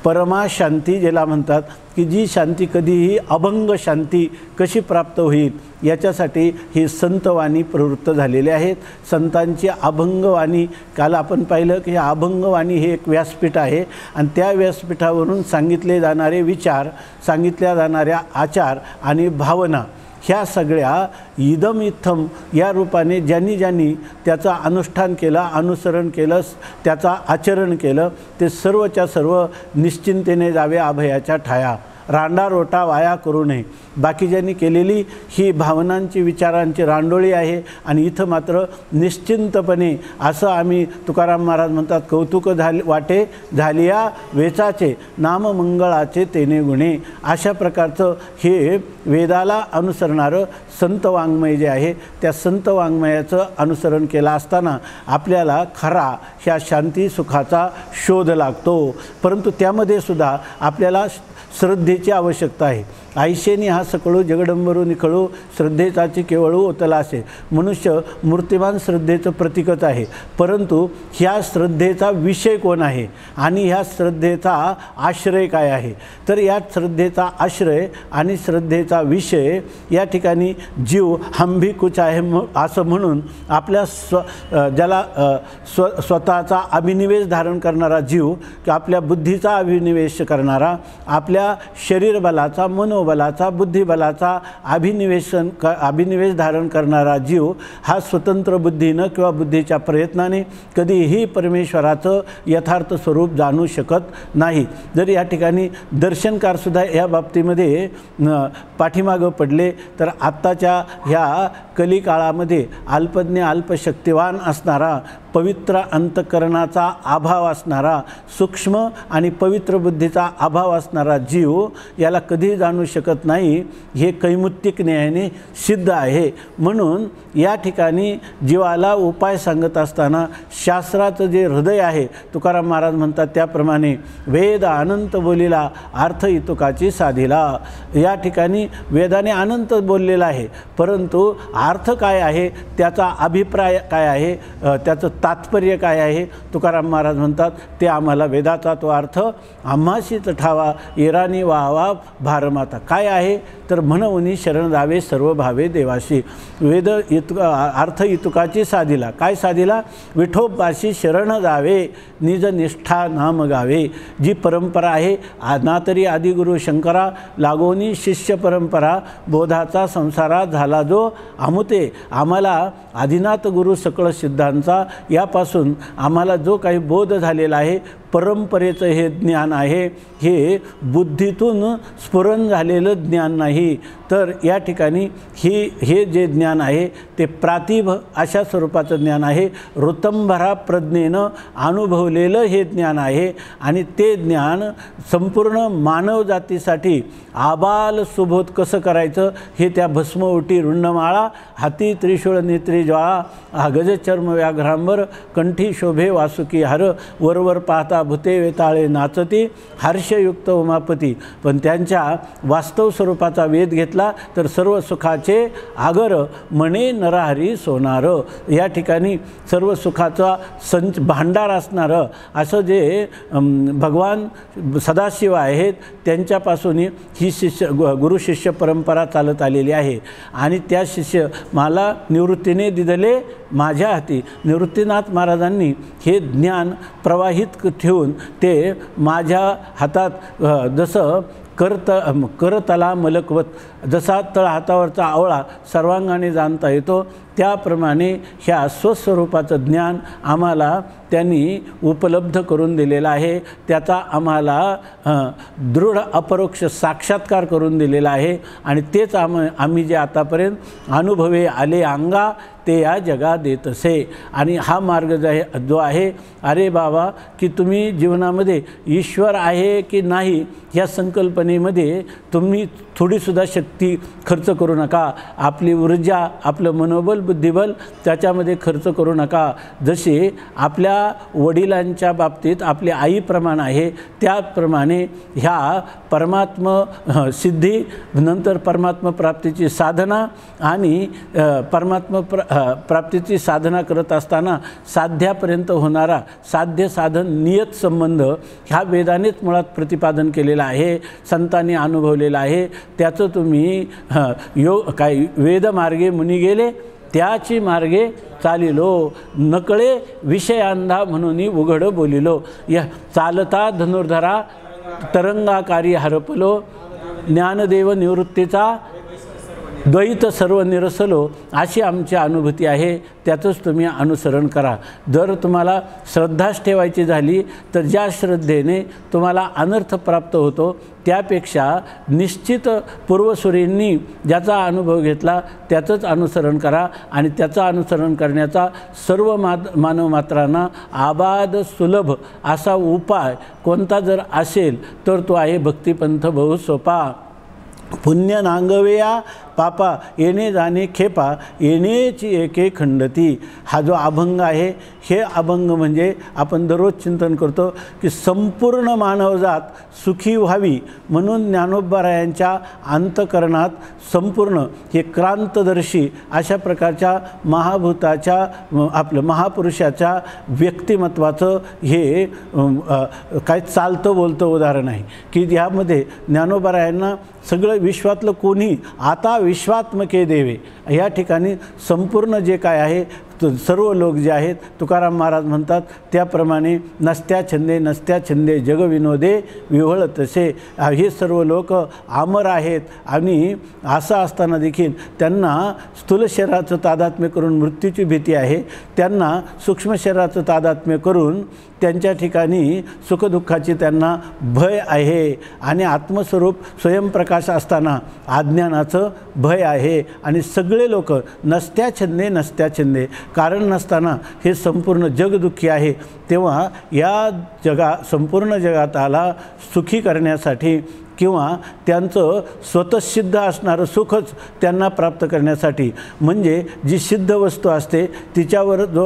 परमाशांती ज्याला म्हणतात की जी शांती कधीही अभंग शांती कशी प्राप्त होईल याच्यासाठी ही संतवाणी प्रवृत्त झालेले आहेत. संतांची अभंगवाणी काल आपण पाहिलं की अभंगवाणी हे एक व्यासपीठ आहे आणि त्या व्यासपीठावरून सांगितले जाणारे विचार, सांगितल्या जाणाऱ्या आचार आणि भावना ह्या सगळ्या इदम इत्थम या रूपाने ज्यांनी त्याचा अनुष्ठान केला, अनुसरण केलं, त्याचा आचरण केलं ते सर्वच्या सर्व निश्चिंतेने जावे अभयाच्या ठाया. रांडारोटा वाया करू नये. बाकीच्यांनी केलेली ही भावनांची, विचारांची रांडोळी आहे आणि इथं मात्र निश्चिंतपणे असं आम्ही तुकाराम महाराज म्हणतात कौतुक वाटे झालिया वेचाचे नाम मंगळाचे तेने गुणे. अशा प्रकारचं हे वेदाला अनुसरणारं संत वाङ्मय जे आहे त्या संत वाङ्मयाचं अनुसरण केलं असताना आपल्याला खरा ह्या शांती सुखाचा शोध लागतो. परंतु त्यामध्ये सुद्धा आपल्याला श्रद्धेची आवश्यकता आहे. ऐशेनी हा सकळू जगडंबरू निखळू श्रद्धेचाची केवळू ओतला असे. मनुष्य मूर्तिमान श्रद्धेचं प्रतीकच आहे, परंतु ह्या श्रद्धेचा विषय कोण आहे आणि ह्या श्रद्धेचा आश्रय काय आहे. तर या श्रद्धेचा आश्रय आणि श्रद्धेचा विषय या ठिकाणी जीव हंभी कुछ आहे असं म्हणून आपल्या ज्याला स्वतःचा अभिनिवेश धारण करणारा जीव, की आपल्या बुद्धीचा अभिनिवेश करणारा, आपल्या शरीरबलाचा, मनोबलाचा, बुद्धिबलाचा अभिनिवेश धारण करणारा जीव हा स्वतंत्र बुद्धीनं किंवा बुद्धीच्या प्रयत्नाने कधीही परमेश्वराचं यथार्थ स्वरूप जाणू शकत नाही. जर या ठिकाणी दर्शनकारसुद्धा या बाबतीमध्ये पाठीमागं पडले तर आत्ताच्या ह्या कलिकाळामध्ये अल्पज्ञ अल्पशक्तिवान असणारा, पवित्र अंतःकरणाचा अभाव असणारा, सूक्ष्म आणि पवित्र बुद्धीचा अभाव असणारा जीव याला कधी जाणू शकत नाही, हे कैमुत्तिक न्यायाने सिद्ध आहे. म्हणून या ठिकाणी जीवाला उपाय सांगत असताना शास्त्राचं जे हृदय आहे, तुकाराम महाराज म्हणतात त्याप्रमाणे वेद अनंत बोलिला अर्थ इतुकाची साधिला. या ठिकाणी वेदाने अनंत बोललेला आहे, परंतु अर्थ काय आहे, त्याचा अभिप्राय काय आहे, त्याचं तात्पर्य काय आहे, तुकाराम महाराज म्हणतात ते आम्हाला वेदाचा तो अर्थ आम्हाशीच ठावा इराणी वाहवा भारमाता. काय आहे तर म्हणून शरण जावे सर्व भावे देवाशी. वेद अर्थ इतुकाची साधिला. काय साधिला? विठोबाशी शरण जावे निज निष्ठा नाम गावे. जी परंपरा आहे ना तरी आदिगुरु शंकरा लागोनी शिष्य परंपरा बोधाचा संसारा झाला जो अमुते. आम्हाला आदिनाथ गुरु सकळ सिद्धांचा यापासून आम्हाला जो काही बोध झालेला आहे, परंपरेचं हे ज्ञान आहे, हे बुद्धीतून स्फुरण झालेलं ज्ञान नाही. तर या ठिकाणी हे जे ज्ञान आहे ते प्रातिभ अशा स्वरूपाचं ज्ञान आहे, ऋतंभरा प्रज्ञेनं अनुभवलेलं हे ज्ञान आहे. आणि ते ज्ञान संपूर्ण मानवजातीसाठी आबाल सुबोध कसं करायचं हे त्या भस्मओटी रुंडमाळा हाती त्रिशूळ नेत्री ज्वाळा गजचर्म व्याघ्रांबर कंठी शोभे वासुकी हर वरवर पाहता भूते वेताळे नाचती हर्षयुक्त उमापती. पण त्यांच्या वास्तव स्वरूपाचा वेध घेतला तर सर्व सुखाचे आगर म्हणे नरहरी सोनार. या ठिकाणी सर्व सुखाचा भांडार असणारं असं जे भगवान सदाशिव आहेत त्यांच्यापासून ही गुरु शिष्य परंपरा चालत आलेली आहे. आणि त्या शिष्य मला निवृत्तीने दिदले माझ्या हाती. निवृत्तीनाथ महाराजांनी हे ज्ञान प्रवाहित ठेवून ते माझ्या हातात जसं करतला मलकवत, जसा तळ हातावरचा आवळा सर्वांगाने जाणता येतो, त्याप्रमाणे ह्या स्वस्वरूपाचं ज्ञान आम्हाला त्यांनी उपलब्ध करून दिलेलं आहे. त्याचा आम्हाला दृढ अपरोक्ष साक्षात्कार करून दिलेला आहे. आणि तेच आम्ही जे आतापर्यंत अनुभवे आले अंगा ते या जगा देत असे. आणि हा मार्ग जो आहे, अरे बाबा की तुम्ही जीवनामध्ये ईश्वर आहे की नाही ह्या संकल्पनेमध्ये तुम्ही थोडीसुद्धा शक्ती खर्च करू नका. आपली ऊर्जा, आपलं मनोबल, बुद्धिबल त्याच्यामध्ये खर्च करू नका. जसे आपल्या वडिलांच्या बाबतीत आपली आईप्रमाणे आहे त्याप्रमाणे ह्या परमात्म सिद्धी, नंतर परमात्म प्राप्तीची साधना आणि परमात्म प्राप्तीची साधना करत असताना साध्यापर्यंत होणारा साध्य साधन नियत संबंध ह्या वेदानेच मुळात प्रतिपादन केलेला आहे, संतांनी अनुभवलेला आहे. त्याचं तुम्ही वेदमार्गे मुनी गेले त्याची मार्गे चालिलो, नकळे विषयांधा म्हणून उघड बोलिलो. या चालता धनुर्धरा तरंगाकारी हरपलो, ज्ञानदेव निवृत्तीचा द्वैत सर्व निरसलो. अशी आमची अनुभूती आहे, त्याचंच तुम्ही अनुसरण करा. जर तुम्हाला श्रद्धाच ठेवायची झाली तर ज्या श्रद्धेने तुम्हाला अनर्थ प्राप्त होतो त्यापेक्षा निश्चित पूर्वसुरींनी ज्याचा अनुभव घेतला त्याचंच अनुसरण करा. आणि त्याचं अनुसरण करण्याचा सर्व मानवमात्रांना आबाद सुलभ असा उपाय कोणता जर असेल तर तो आहे भक्तिपंथ बहु सोपा. पुण्य नांगवेया पापा येणे जाणे खेपा येणेची एके खंडती. हा जो अभंग आहे, हे अभंग म्हणजे आपण दररोज चिंतन करतो की संपूर्ण मानवजात सुखी व्हावी म्हणून ज्ञानोबारायांच्या अंतकरणात संपूर्ण हे क्रांतदर्शी अशा प्रकारच्या महाभूताच्या आपलं महापुरुषाच्या व्यक्तिमत्वाचं हे काय चालतं बोलतं उदाहरण आहे की यामध्ये ज्ञानोबारायांना सगळं विश्वातलं कोणी आता विश्वात्मके देवे या ठिकाणी संपूर्ण जे काय आहे सर्व लोक जे आहेत तुकाराम महाराज म्हणतात त्याप्रमाणे नसत्या छंदे जगविनोदे विव्हळ तसे हे सर्व लोक अमर आहेत आणि असं असताना देखील त्यांना स्थूल शरीराचं तादात्म्य करून मृत्यूची भीती आहे, त्यांना सूक्ष्म शरीराचं तादात्म्य करून त्यांच्या ठिकाणी सुखदुःखाची त्यांना भय आहे आणि आत्मस्वरूप स्वयंप्रकाश असताना अज्ञानाचं भय आहे आणि सगळे लोक नसत्या छंदे कारण नसताना हे संपूर्ण जग दुःखी आहे. तेव्हा या संपूर्ण जगाताला सुखी करण्यासाठी किंवा त्यांचं स्वतःसिद्ध असणारं सुखच त्यांना प्राप्त करण्यासाठी म्हणजे जी सिद्ध वस्तू असते तिच्यावर जो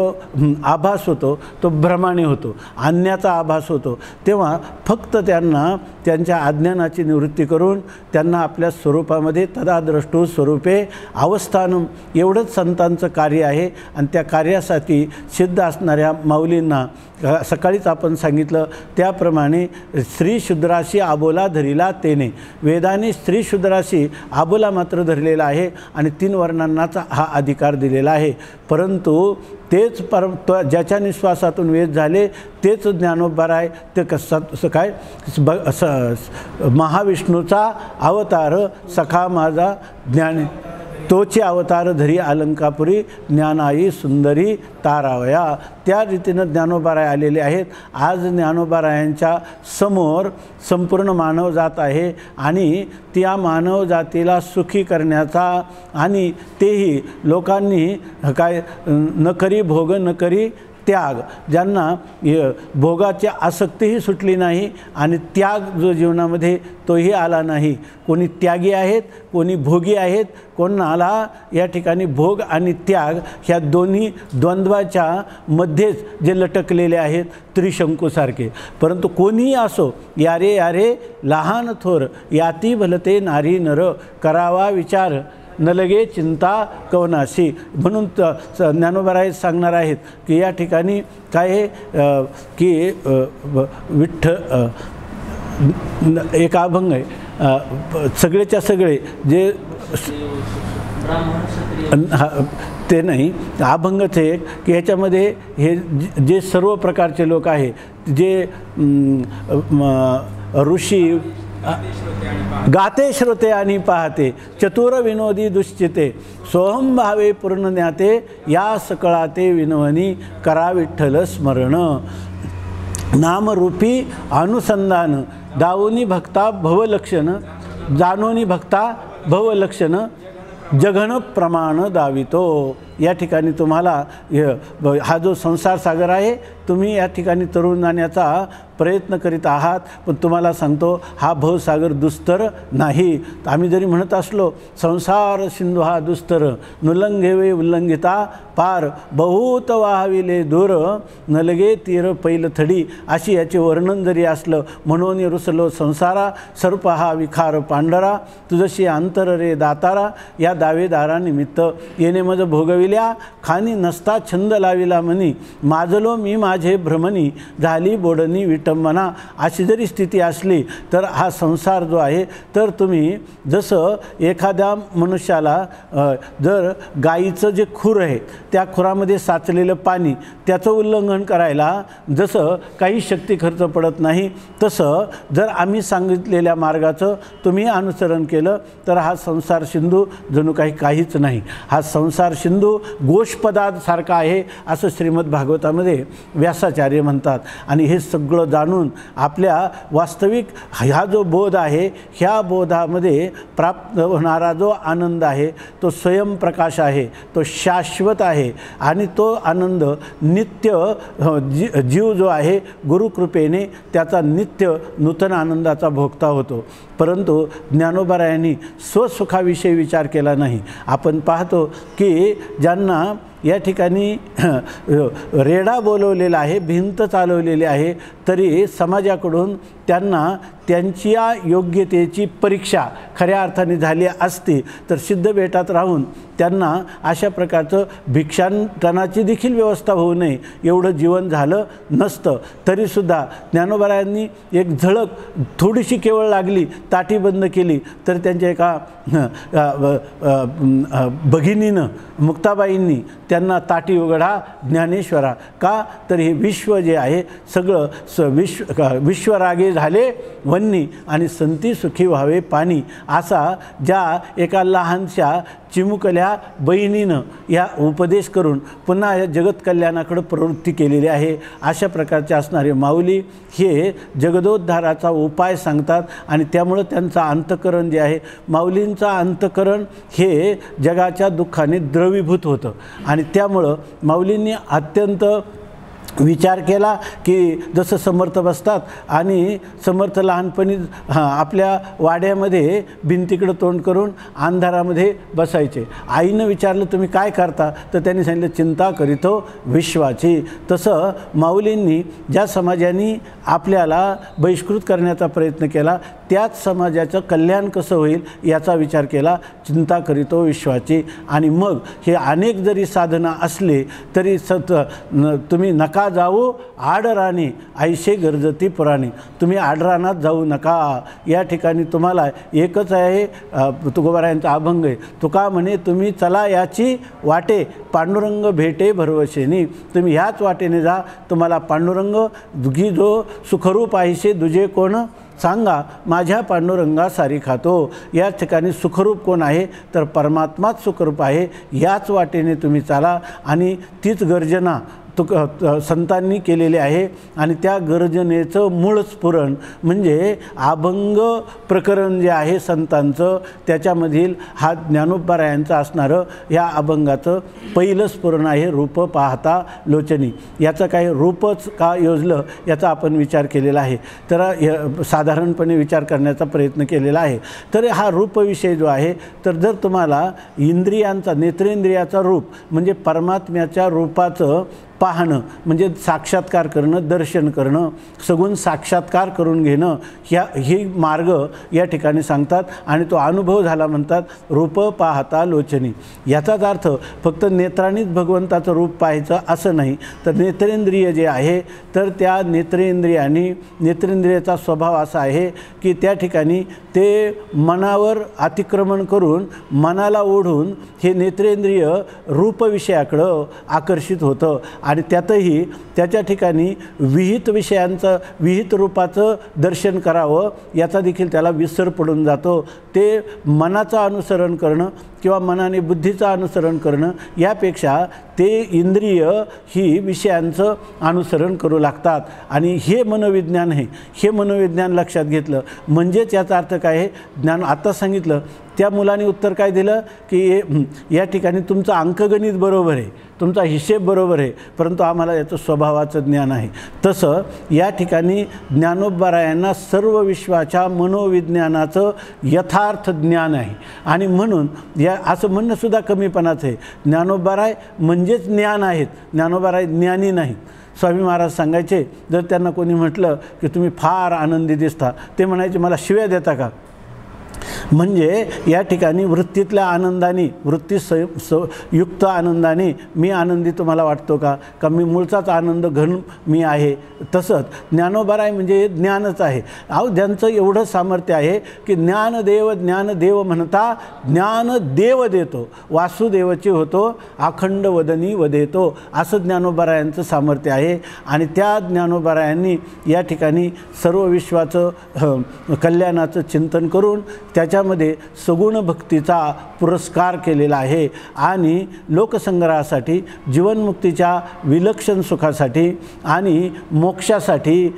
आभास होतो तो भ्रमाने होतो, अन्याचा आभास होतो. तेव्हा फक्त त्यांना त्यांच्या अज्ञानाची निवृत्ती करून त्यांना आपल्या स्वरूपामध्ये तदाद्रष्टू स्वरूपे अवस्थान एवढंच संतांचं कार्य आहे. आणि त्या कार्यासाठी सिद्ध असणाऱ्या माऊलींना सकाळीच आपण सांगितलं त्याप्रमाणे स्त्रीशूद्राशी आबोला धरिला तेने, वेदाने स्त्रीशूद्राशी आबोला मात्र धरलेला आहे आणि 3 वर्णांनाचा हा अधिकार दिलेला आहे. परंतु तेच ज्याच्या निश्वासातून वेद झाले तेच ज्ञानोबाराय ते कसं काय महाविष्णूचा अवतार सखा माझा ज्ञान तोचे अवतार धरी अलंकापुरी ज्ञानाई सुंदरी तारावया. त्या रीतीनं ज्ञानोबाराय आलेले आहेत. आज ज्ञानोबारायांच्या समोर संपूर्ण मानवजात आहे आणि त्या मानवजातीला सुखी करण्याचा आणि तेही लोकांनी काय न करी भोग न करी त्याग, ज्यांना भोगाची आसक्तीही सुटली नाही आणि त्याग जो जीवनामध्ये तोही आला नाही. कोणी त्यागी आहेत, कोणी भोगी आहेत, कोणाला या ठिकाणी भोग आणि त्याग ह्या दोन्ही द्वंद्वाच्या मध्येच जे लटकलेले आहेत त्रिशंकूसारखे. परंतु कोणीही असो यारे यारे लहान थोर याती भलते नारी नर करावा विचार न लगे चिंता कवनाशी. म्हणून ज्ञानोबाराय सांगणार आहेत की या ठिकाणी काय आहे की एक अभंग आहे सगळेच्या सगळे जे ते नाही अभंगच आहे की ह्याच्यामध्ये हे जे सर्व प्रकारचे लोक आहे जे ऋषी गाते श्रोते आणि पाहते चतुर विनोदी दुश्चिते सोहम भावे पूर्ण ज्ञाते या सकळाते विनवनी करा विठ्ठल स्मरण. नामरूपी अनुसंधान दावोनी भक्ता भवलक्षण जानोनी भक्ता भवलक्षण जघन प्रमाण दावितो. या ठिकाणी तुम्हाला हा जो संसार सागर आहे तुम्ही या ठिकाणी तरुण जाण्याचा प्रयत्न करीत आहात, पण तुम्हाला सांगतो हा भवसागर दुस्तर नाही. आम्ही जरी म्हणत असलो संसार सिंधू हा दुस्तर नुलंघेवे उल्लंघिता पार बहुत वाहविले दूर न लगे तीर पैल थडी अशी याचे वर्णन जरी असलं म्हणून रुसलो संसारा सर्प हा विखार पांढरा तुझशी अंतर रे दातारा या दावेदारानिमित्त येणे मज भोगविल्या खानी नसता छंद लाविला मनी माजलो मी माझे भ्रमणी झाली बोडणी विटंबना. अशी जरी स्थिती असली तर हा संसार जो आहे तर तुम्ही जसं एखाद्या मनुष्याला जर गाईचं जे खूर आहे त्या खुरामध्ये साचलेलं पाणी त्याचं उल्लंघन करायला जसं काही शक्ती खर्च पडत नाही तसं जर आम्ही सांगितलेल्या मार्गाचं तुम्ही अनुसरण केलं तर हा संसार सिंधू जणू काहीच नाही. हा संसार सिंधू गोष्पदासारखा आहे असं श्रीमद भागवतामध्ये व्यासाचार्य म्हणतात. आणि हे सगळं जाणून आपल्या वास्तविक ह्या जो बोध आहे ह्या बोधामध्ये प्राप्त होणारा जो आनंद आहे तो स्वयंप्रकाश आहे, तो शाश्वत आहे आणि तो आनंद नित्य जीव जो आहे गुरुकृपेने त्याचा नित्य नूतन आनंदाचा भोगता होतो. परंतु ज्ञानोबारायांनी स्वसुखाविषयी विचार केला नाही. आपण पाहतो की ज्यांना या ठिकाणी रेडा बोलवलेला आहे, भिंत चालवलेली आहे, तरी समाजाकडून त्यांना त्यांच्या योग्यतेची परीक्षा खऱ्या अर्थाने झाली असती तर सिद्धबेटात राहून त्यांना अशा प्रकारचं भिक्षाटनाची देखील व्यवस्था होऊ नये एवढं जीवन झालं नसतं. तरीसुद्धा ज्ञानोबारायांनी एक झळक थोडीशी केवळ लागली, ताटी बंद केली, तर त्यांच्या एका भगिनीनं मुक्ताबाईंनी त्यांना ताटी उघडा ज्ञानेश्वरा. का तर हे विश्व जे आहे सगळं विश्वरागे झाले वन्नी आणि संती सुखी व्हावे पाणी, असा ज्या एका लहानशा चिमुकल्या बहिणीनं या उपदेश करून पुन्हा या जगत कल्याणाकडे प्रवृत्ती केलेली आहे. अशा प्रकारचे असणारे माऊली हे जगदोद्धाराचा उपाय सांगतात आणि त्यामुळं त्यांचं अंतःकरण जे आहे, माऊलींचं अंतःकरण हे जगाच्या दुःखाने द्रवीभूत होतं आणि त्यामुळं माऊलींनी अत्यंत विचार केला की जसं समर्थ बसतात आणि समर्थ लहानपणी आपल्या वाड्यामध्ये भिंतीकडं तोंड करून अंधारामध्ये बसायचे. आईनं विचारलं तुम्ही काय करता, तर त्यांनी सांगितलं चिंता करीतो विश्वाची. तसं माऊलींनी ज्या समाजाने आपल्याला बहिष्कृत करण्याचा प्रयत्न केला त्याच समाजाचं कल्याण कसं होईल याचा विचार केला, चिंता करीतो विश्वाची. आणि मग हे अनेक जरी साधना असले तरी तुम्ही नका जाऊ आडराणी ऐशे गरजती पुराणी. तुम्ही आडरानात जाऊ नका. या ठिकाणी तुम्हाला एकच आहे, तुकोबारायांचा अभंग आहे, तुका म्हणे तुम्ही चला याची वाटे पांडुरंग भेटे भरवशेनी. तुम्ही ह्याच वाटेने जा, तुम्हाला पांडुरंग दुघी जो सुखरूप आहिशे दुजे कोण सांगा माझ्या पांडुरंगा सारी खातो. या ठिकाणी सुखरूप कोण आहे तर परमात्माच सुखरूप आहे. याच वाटेने तुम्ही चाला आणि तीच गर्जना संतांनी केलेले आहे आणि त्या गर्जनेचं मूळ स्फुरण म्हणजे अभंग प्रकरण जे आहे संतांचं, त्याच्यामधील हा ज्ञानोबारायांचं असणारं या अभंगाचं पहिलं स्फुरण आहे रूप पाहता लोचनी. याचं काही रूपच का योजलं याचा आपण विचार केलेला आहे, तर साधारणपणे विचार करण्याचा प्रयत्न केलेला आहे. तर हा रूपविषय जो आहे, तर जर तुम्हाला इंद्रियांचा नेत्रेंद्रियाचा रूप म्हणजे परमात्म्याच्या रूपाचं पाहणं म्हणजे साक्षात्कार करणं, दर्शन करणं, सगुण साक्षात्कार करून घेणं, ही मार्ग या ठिकाणी सांगतात आणि तो अनुभव झाला म्हणतात रूप पाहता लोचनी. याचाच अर्थ फक्त नेत्रांनीच भगवंताचं रूप पाहायचं असं नाही, तर नेत्रेंद्रिय जे आहे तर त्या नेत्रेंद्रियाचा स्वभाव असा आहे की त्या ठिकाणी ते मनावर अतिक्रमण करून मनाला ओढून हे नेत्रेंद्रिय रूपविषयाकडं आकर्षित होतं आणि त्यातही त्याच्या ठिकाणी विहित विषयांचं विहित रूपाचं दर्शन करावं याचा देखील त्याला विसर पडून जातो. ते मनाचं अनुसरण करणं किंवा मनाने बुद्धीचं अनुसरण करणं यापेक्षा ते इंद्रिय ही विषयांचं अनुसरण करू लागतात आणि हे मनोविज्ञान आहे. हे मनोविज्ञान लक्षात घेतलं म्हणजेच याचा अर्थ काय आहे, ज्ञान आता सांगितलं त्या मुलाने उत्तर काय दिलं की या ठिकाणी तुमचं अंकगणित बरोबर आहे, तुमचा हिशेब बरोबर आहे, परंतु आम्हाला याचं स्वभावाचं ज्ञान आहे. तसं या ठिकाणी ज्ञानोबारायांना सर्व विश्वाच्या मनोविज्ञानाचं यथार्थ ज्ञान आहे आणि म्हणून या असं म्हणणंसुद्धा कमीपणाचं आहे. ज्ञानोबाराय म्हणजेच ज्ञान आहेत, ज्ञानोबाराय ज्ञानी नाहीत. स्वामी महाराज सांगायचे, जर त्यांना कोणी म्हटलं की तुम्ही फार आनंदी दिसता, ते म्हणायचे मला शिव्या देता का. म्हणजे या ठिकाणी वृत्तीतल्या आनंदाने वृत्ती युक्त आनंदाने मी आनंदी तुम्हाला वाटतो का, का मी मूळचाच आनंद घन मी आहे. तसंच ज्ञानोबाराय म्हणजे ज्ञानच आहे. ज्यांचं एवढं सामर्थ्य आहे की ज्ञानदेव म्हणता ज्ञानदेव देतो, वासुदेवची होतो अखंड वदनी वदेतो, असं ज्ञानोबारायांचं सामर्थ्य आहे. आणि त्या ज्ञानोबारायांनी या ठिकाणी सर्व विश्वाचं कल्याणाचं चिंतन करून त्याच्यामध्ये सगुण भक्तीचा पुरस्कार केलेला आहे आणि लोकसंग्रहासाठी, जीवनमुक्तीच्या विलक्षण सुखासाठी आणि मोक्षासाठी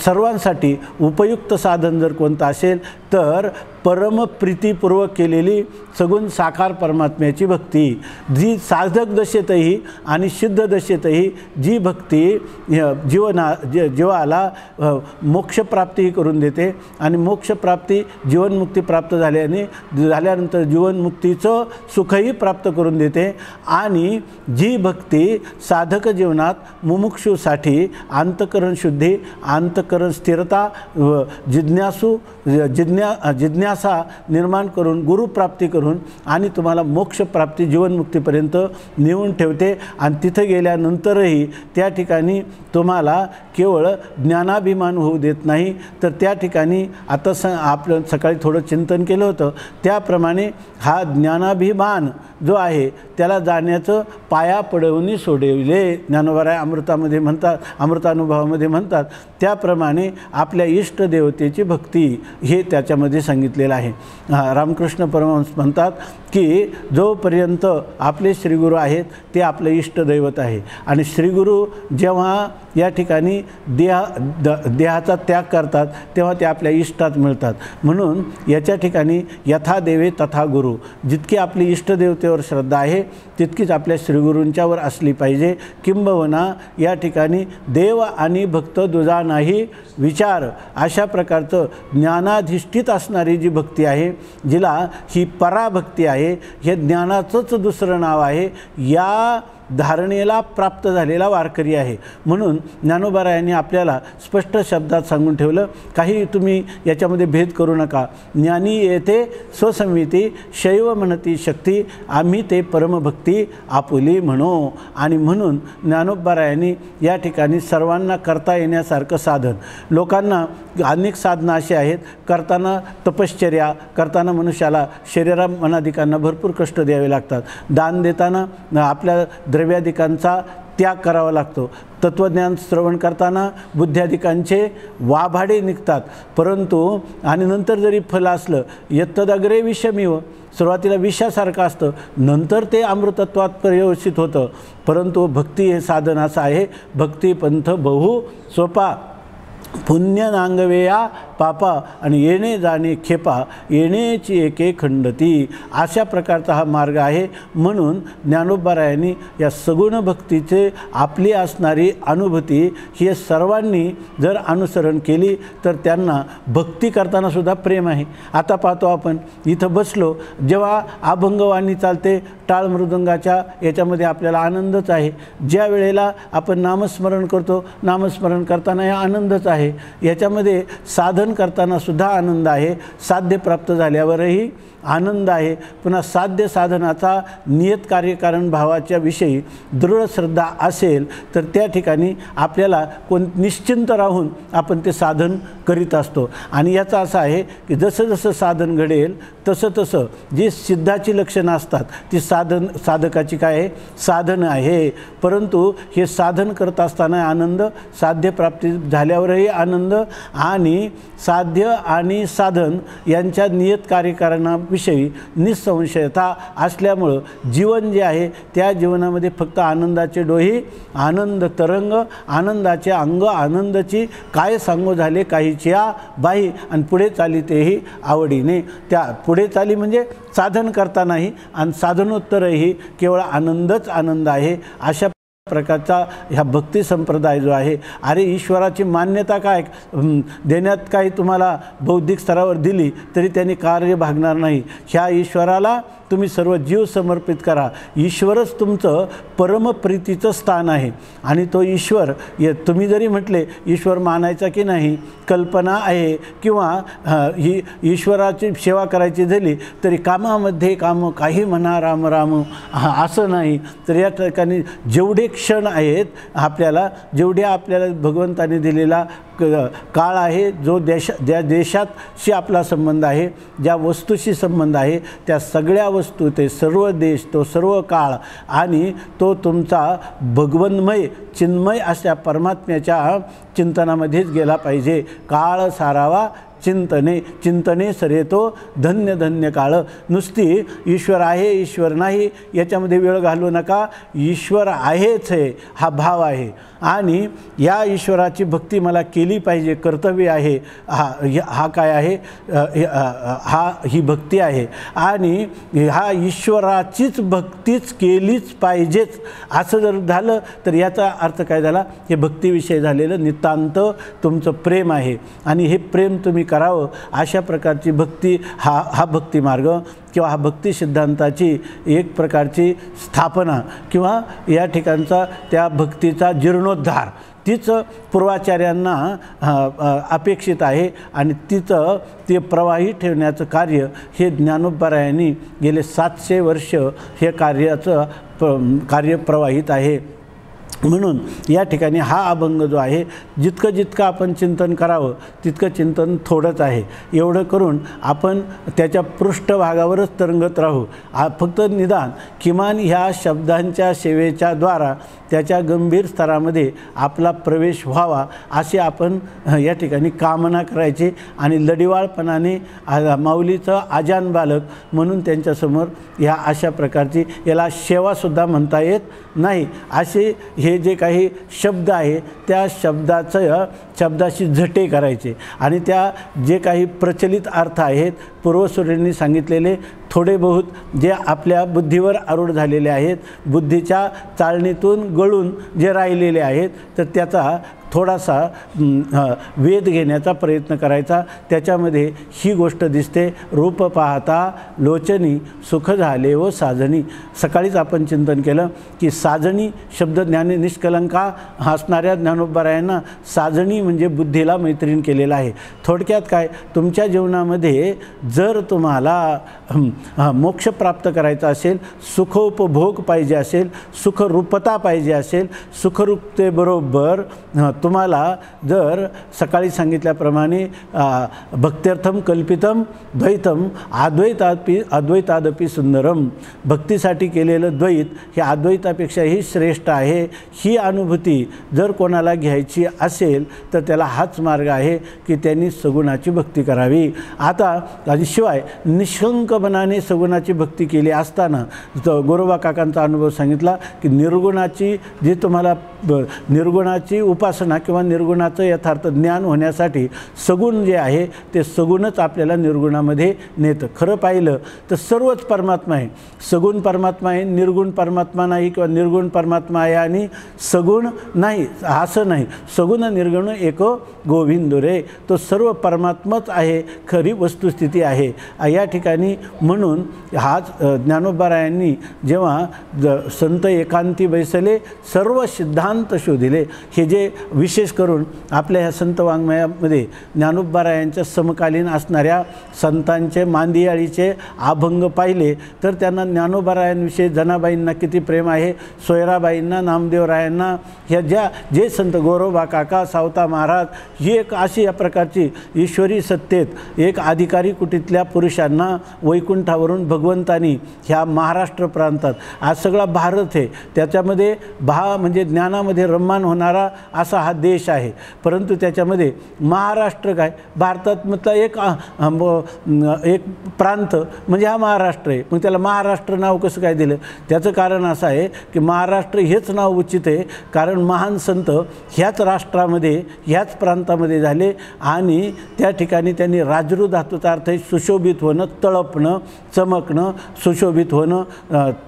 सर्वांसाठी उपयुक्त साधन जर कोणतं असेल तर परमप्रीतीपूर्वक केलेली सगुण साकार परमात्म्याची भक्ती, जी साधक दशेतही आणि सिद्ध दशेतही जी भक्ती जीवाला मोक्षप्राप्तीही करून देते आणि मोक्षप्राप्ती जीवनमुक्ती प्राप्त झाल्यानंतर जीवनमुक्तीचं सुखही प्राप्त करून देते। आणि जी भक्ती साधक जीवनात मुमुक्षूसाठी अंतःकरण शुद्धी, अंतःकरण स्थिरता, जिज्ञासा निर्माण करून गुरुप्राप्ती करून आणि तुम्हाला मोक्षप्राप्ती जीवनमुक्तीपर्यंत नेऊन ठेवते। आणि तिथे गेल्यानंतरही त्या ठिकाणी तुम्हाला केवळ ज्ञानाभिमान होऊ देत नाही, तर त्या ठिकाणी आता आपलं सकाळी थोडं चिंतन केलं होतं त्याप्रमाणे हा ज्ञानाभिमान जो आहे त्याला जाण्याचं पाया पडवून सोडविले ज्ञानोबा अमृतामध्ये म्हणतात, अमृतानुभवामध्ये म्हणतात त्याप्रमाणे आपल्या इष्टदेवतेची भक्ती हे त्याच्यामध्ये सांगितलेलं आहे। रामकृष्ण परमहंस म्हणतात की जोपर्यंत आपले श्रीगुरू आहेत ते आपले इष्टदैवत आहे आणि श्रीगुरू जेव्हा या ठिकाणी देहाचा त्याग करतात तेव्हा ते आपल्या इष्टात मिळतात। म्हणून याच्या ठिकाणी यथा देवे तथा गुरु, जितकी आपली इष्टदेवतेवर श्रद्धा आहे तितकीच आपल्या श्रीगुरूंच्यावर असली पाहिजे। किंबहुना या ठिकाणी देव आणि भक्त दुजा नाही विचार, अशा प्रकारचं ज्ञानाधिष्ठित असणारी जी भक्ती आहे, जिला ही पराभक्ती आहे, हे ज्ञानाचंच दुसरं नाव आहे, या धारणेला प्राप्त झालेला वारकरी आहे। म्हणून ज्ञानोबा यांनी आपल्याला स्पष्ट शब्दात सांगून ठेवलं, काही तुम्ही याच्यामध्ये भेद करू नका। ज्ञानी येते स्वसंविती शैव म्हणती शक्ती, आम्ही ते परमभक्ती आपुली म्हणो। आणि म्हणून ज्ञानोबा यांनी या ठिकाणी सर्वांना करता येण्यासारखं साधन, लोकांना अनेक साधनं अशी आहेत, करताना तपश्चर्या करताना मनुष्याला शरीरा मनाधिकांना भरपूर कष्ट द्यावे लागतात, दान देताना आपल्या द्रव्याधिकांचा त्याग करावा लागतो, तत्त्वज्ञान श्रवण करताना बुद्ध्याधिकांचे वाभाडे निघतात, परंतु आणि नंतर जरी फल असलं यत्तदग्रे विषमिव, सुरुवातीला विषासारखं असतं नंतर ते अमृतत्वात परिवर्तित होतं। परंतु भक्ती हे साधन असं आहे, भक्ती पंथ बहु सोपा, पुण्य नांगवेया पापा आणि येणे जाणे खेपा, येणेची एके खंडती, अशा प्रकारचा हा मार्ग आहे। म्हणून ज्ञानोबा यांनी या सगुण भक्तीचे आपली असणारी अनुभूती हे सर्वांनी जर अनुसरण केली तर त्यांना भक्ती करताना सुद्धा प्रेम आहे। आता पाहतो आपण इथं बसलो, जेव्हा अभंगवाणी चालते टाळ मृदंगाच्या याच्यामध्ये आपल्याला आनंदच आहे, ज्या वेळेला आपण नामस्मरण करतो नामस्मरण करताना हा आनंदच आहे, याच्यामध्ये साधन करताना सुद्धा आनंद आहे, साध्य प्राप्त झाल्यावरही आनंद आहे। पुन्हा साध्य साधनाचा नियत कार्यकारण भावाच्या विषयी दृढ श्रद्धा असेल तर त्या ठिकाणी आपल्याला निश्चिंत राहून आपण ते साधन करीत असतो। आणि याचं असं आहे की जसं जसं साधन घडेल तसं तसं जी सिद्धाची लक्षणं असतात ती साधकाची काय आहे साधन आहे। परंतु हे साधन करत असताना आनंद, साध्य प्राप्ती झाल्यावरही आनंद, आणि साध्य आणि साधन यांच्या नियत कार्यकारणाविषयी निसंशयता असल्यामुळं जीवन जे आहे त्या जीवनामध्ये फक्त आनंदाचे डोही, आनंद तरंग, आनंदाचे अंग, आनंदाची काय सांगू झाले काहीच्या बाही, आणि पुढे चाली तेही आवडीने। त्या पुढे चाली म्हणजे साधन करतानाही आणि साधनोत्तरही केवळ आनंदच आनंद आहे। अशा प्रकारचा ह्या भक्ती संप्रदाय जो आहे, अरे ईश्वराची मान्यता काय देण्यात काही तुम्हाला बौद्धिक स्तरावर दिली तरी त्यांनी कार्य भागणार नाही। ह्या ईश्वराला तुम्ही सर्व जीव समर्पित करा, ईश्वरच तुमचं परमप्रीतीचं स्थान आहे। आणि तो ईश्वर तुम्ही जरी म्हटले ईश्वर मानायचा की नाही, कल्पना आहे किंवा ही ईश्वराची सेवा करायची झाली तरी कामामध्ये काम काही म्हणा राम राम असं नाही। तर या ठिकाणी जेवढे क्षण आहेत आपल्याला, जेवढे आपल्याला भगवंताने दिलेला काळ आहे, जो ज्या देशाशी आपला संबंध आहे, ज्या वस्तूशी संबंध आहे, त्या सगळ्या वस्तू, ते सर्व देश, तो सर्व काळ आणि तो तुमचा भगवन्मय चिन्मय अशा परमात्म्याच्या चिंतनामध्येच गेला पाहिजे। काळ सारावा चिंतने चिंतने सरेतो धन्य धन्य काळ. नुसती ईश्वर आहे ईश्वर नाही याच्यामध्ये वेळ घालवू नका. ईश्वर आहेच आहे हा भाव आहे आणि या ईश्वराची भक्ती मला केली पाहिजे, कर्तव्य आहे. हा काय आहे, ही भक्ती आहे आणि हा ईश्वराचीच भक्तीच केलीच पाहिजेच असं जर झालं तर याचा अर्थ काय झाला, हे भक्तीविषयी झालेलं नितांत तुमचं प्रेम आहे आणि हे प्रेम तुम्ही करावं. अशा प्रकारची भक्ती हा भक्ती मार्ग किंवा हा भक्ती सिद्धांताची एक प्रकारची स्थापना किंवा या ठिकाणचा त्या भक्तीचा जीर्णोद्धार तीच पूर्वाचार्यांना अपेक्षित आहे आणि तिचं ते प्रवाही ठेवण्याचं कार्य हे ज्ञानोबारायांनी गेले 700 वर्ष हे कार्य प्रवाहित आहे. म्हणून या ठिकाणी हा अभंग जो आहे जितकं आपण चिंतन करावं तितकं चिंतन थोडंच आहे. एवढं करून आपण त्याच्या पृष्ठभागावरच तरंगत राहू. फक्त निदान किमान ह्या शब्दांच्या सेवेच्या द्वारा त्याच्या गंभीर स्तरामध्ये आपला प्रवेश व्हावा असे आपण या ठिकाणी कामना करायची आणि लढिवाळपणाने माऊलीचं आजान बालक म्हणून त्यांच्यासमोर ह्या अशा प्रकारची याला सेवासुद्धा म्हणता येत नाही असे हे जे काही शब्द आहे त्या शब्दाशी झटे करायचे आणि त्या जे काही प्रचलित अर्थ आहेत पूर्वसूर्यांनी सांगितलेले थोडे बहुत जे आपल्या बुद्धीवर आरूढ झालेले आहेत, बुद्धीच्या चाळणीतून गळून जे राहिलेले आहेत तर त्याचा थोडासा वेध घेण्याचा प्रयत्न करायचा. त्याच्यामध्ये ही गोष्ट दिसते, रूप पाहता लोचनी सुख झाले व साजणी. सकाळीच आपण चिंतन केलं की साजणी शब्द ज्ञानी निष्कलंका असणाऱ्या ज्ञानोबारायांना साजणी म्हणजे बुद्धीला मैत्रीण केलेला आहे. थोडक्यात काय, तुमच्या जीवनामध्ये जर तुम्हाला मोक्ष प्राप्त करायचा असेल, सुखोपभोग पाहिजे असेल, सुखरूपता पाहिजे असेल, सुखरूपतेबरोबर तुम्हाला जर सकाळी सांगितल्याप्रमाणे भक्त्यर्थम कल्पितम द्वैतम अद्वैतादपि सुंदरम, भक्तीसाठी केलेलं द्वैत हे अद्वैतापेक्षाही श्रेष्ठ आहे. ही अनुभूती जर कोणाला घ्यायची असेल तर त्याला हाच मार्ग आहे की त्यांनी सगुणाची भक्ती करावी. आता शिवाय निष्कंकपणाने सगुणाची भक्ती केली असताना गोरोबा काकांचा अनुभव सांगितला की निर्गुणाची जी तुम्हाला निर्गुणाची उपासना किंवा निर्गुणाचं यथार्थ ज्ञान होण्यासाठी सगुण जे आहे ते सगुणच आपल्याला निर्गुणामध्ये नेतं. खरं पाहिलं तर सर्वच परमात्मा आहे, सगुण परमात्मा आहे, निर्गुण परमात्मा नाही किंवा निर्गुण परमात्मा आहे आणि सगुण नाही असं नाही. सगुण निर्गुण एको गोविंद रे, तो सर्व परमात्माच आहे, खरी वस्तुस्थिती आहे या ठिकाणी. म्हणून हाच ज्ञानोबारायांनी जेव्हा संत एकांती बैसले सर्व सिद्धांत शोधिले, हे जे विशेष करून आपल्या ह्या संत वाङ्मयामध्ये ज्ञानोबारायांच्या समकालीन असणाऱ्या संतांचे मांदियाळीचे अभंग पाहिले तर त्यांना ज्ञानोबारायांविषयी जनाबाईंना किती प्रेम आहे, सोयराबाईंना, नामदेवरायांना, ह्या जे संत गोरोबा काका, सावता महाराज ही एक अशी या प्रकारची ईश्वरी सत्तेत एक अधिकारी कुटीतल्या पुरुषांना वैकुंठावरून भगवंतानी ह्या महाराष्ट्र प्रांतात, आज सगळा भारत आहे त्याच्यामध्ये म्हणजे ज्ञानामध्ये रम्मान होणारा असा हा देश आहे. परंतु त्याच्यामध्ये महाराष्ट्र काय, भारतात म्हटलं एक प्रांत म्हणजे हा महाराष्ट्र आहे. मग त्याला महाराष्ट्र नाव कसं काय दिलं? त्याचं कारण असं आहे की महाराष्ट्र हेच नाव उचित आहे कारण महान संत ह्याच राष्ट्रामध्ये ह्याच प्रांतामध्ये झाले आणि त्या ठिकाणी त्यांनी राजरू धातूचा अर्थ सुशोभित होणं, तळपणं, चमकणं, सुशोभित होणं,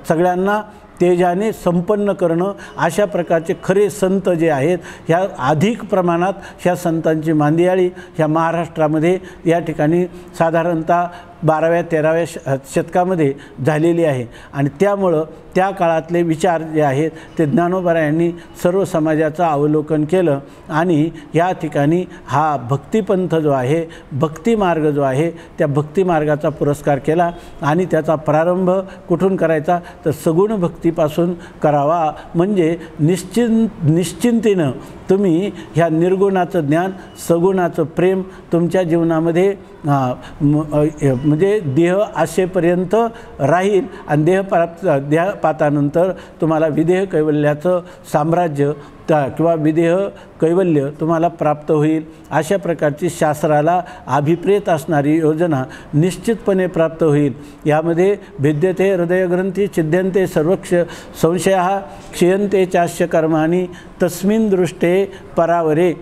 सगळ्यांना तेजाने संपन्न करणं, अशा प्रकारचे खरे संत जे आहेत ह्या अधिक प्रमाणात ह्या संतांची मांदियाळी ह्या महाराष्ट्रामध्ये या ठिकाणी साधारणतः 12व्या-13व्या शतकामध्ये झालेली आहे आणि त्यामुळं त्या काळातले विचार जे आहेत ते ज्ञानोबारायांनी सर्व समाजाचं अवलोकन केलं आणि या ठिकाणी हा भक्तिपंथ जो आहे, भक्तिमार्ग जो आहे त्या भक्तिमार्गाचा पुरस्कार केला आणि त्याचा प्रारंभ कुठून करायचा तर सगुण भक्तीपासून करावा. म्हणजे निश्चिंतीनं तुम्ही ह्या निर्गुणाचं ज्ञान, सगुणाचं प्रेम तुमच्या जीवनामध्ये म्हणजे देह आशेपर्यंत राहील आणि देहपातानंतर तुम्हाला विदेह कैवल्याचं साम्राज्य किंवा विदेह कैवल्य तुम्हाला प्राप्त होईल, अशा प्रकारची शास्त्राला अभिप्रेत असणारी योजना निश्चितपणे प्राप्त होईल. यामध्ये भिद्यते हृदयग्रंथी छिद्यन्ते सर्वक्ष संशया क्षयन्ते चास्य कर्माणि तस्मिन् दृष्टे परावरे,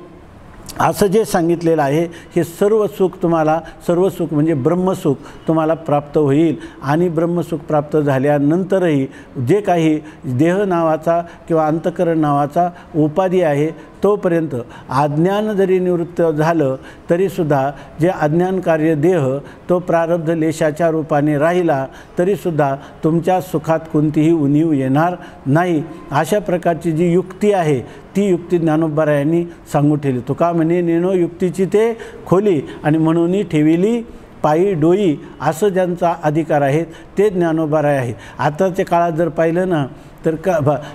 असं जे सांगितलेलं आहे हे सर्व सुख तुम्हाला, सर्व सुख म्हणजे ब्रह्मसुख तुम्हाला प्राप्त होईल. आणि ब्रह्मसुख प्राप्त झाल्यानंतरही जे काही देह नावाचा किंवा अंतःकरण नावाचा उपाधी आहे तोपर्यंत अज्ञान जरी निवृत्त झालं तरीसुद्धा जे अज्ञानकार्य देह तो प्रारब्ध लेशाच्या रूपाने राहिला तरीसुद्धा तुमच्या सुखात कोणतीही उणीव येणार नाही. अशा प्रकारची जी युक्ती आहे ती युक्ती ज्ञानोबरायांनी सांगून ठेवली. तुका म्हणे नेणो युक्तीची ते खोली आणि म्हणून ठेविली पायी डोई, असं ज्यांचा अधिकार आहे ते ज्ञानोबराय आहे. आताच्या काळात जर पाहिलं ना तर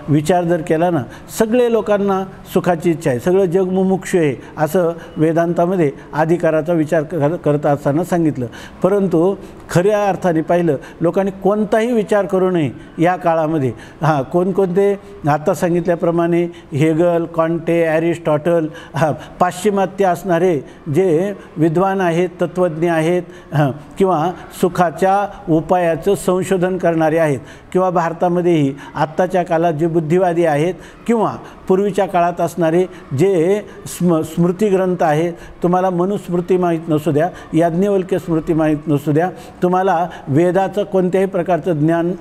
विचार जर केला ना, सगळे लोकांना सुखाची इच्छा आहे, सगळं जग मुमुक्षु आहे असं वेदांतामध्ये अधिकाराचा विचार करत असताना सांगितलं. परंतु खऱ्या अर्थाने पाहिलं लोकांनी कोणताही विचार करू नये या काळामध्ये. कोणकोणते आता सांगितल्याप्रमाणे हेगल, कॉन्टे, ॲरिस्टॉटल, पाश्चिमात्य असणारे जे विद्वान आहेत, तत्त्वज्ञ आहेत, किंवा सुखाच्या उपायाचं संशोधन करणारे आहेत, किंवा भारतामध्येही आत्ताच्या काळात जे बुद्धिवादी आहेत किंवा पूर्वीच्या काळात असणारे जे स्मृतिग्रंथ आहेत, तुम्हाला मनुस्मृती माहीत नसू द्या, याज्ञवल्क्य स्मृती माहीत नसू द्या, तुम्हाला वेदाचं कोणत्याही प्रकारचं ज्ञान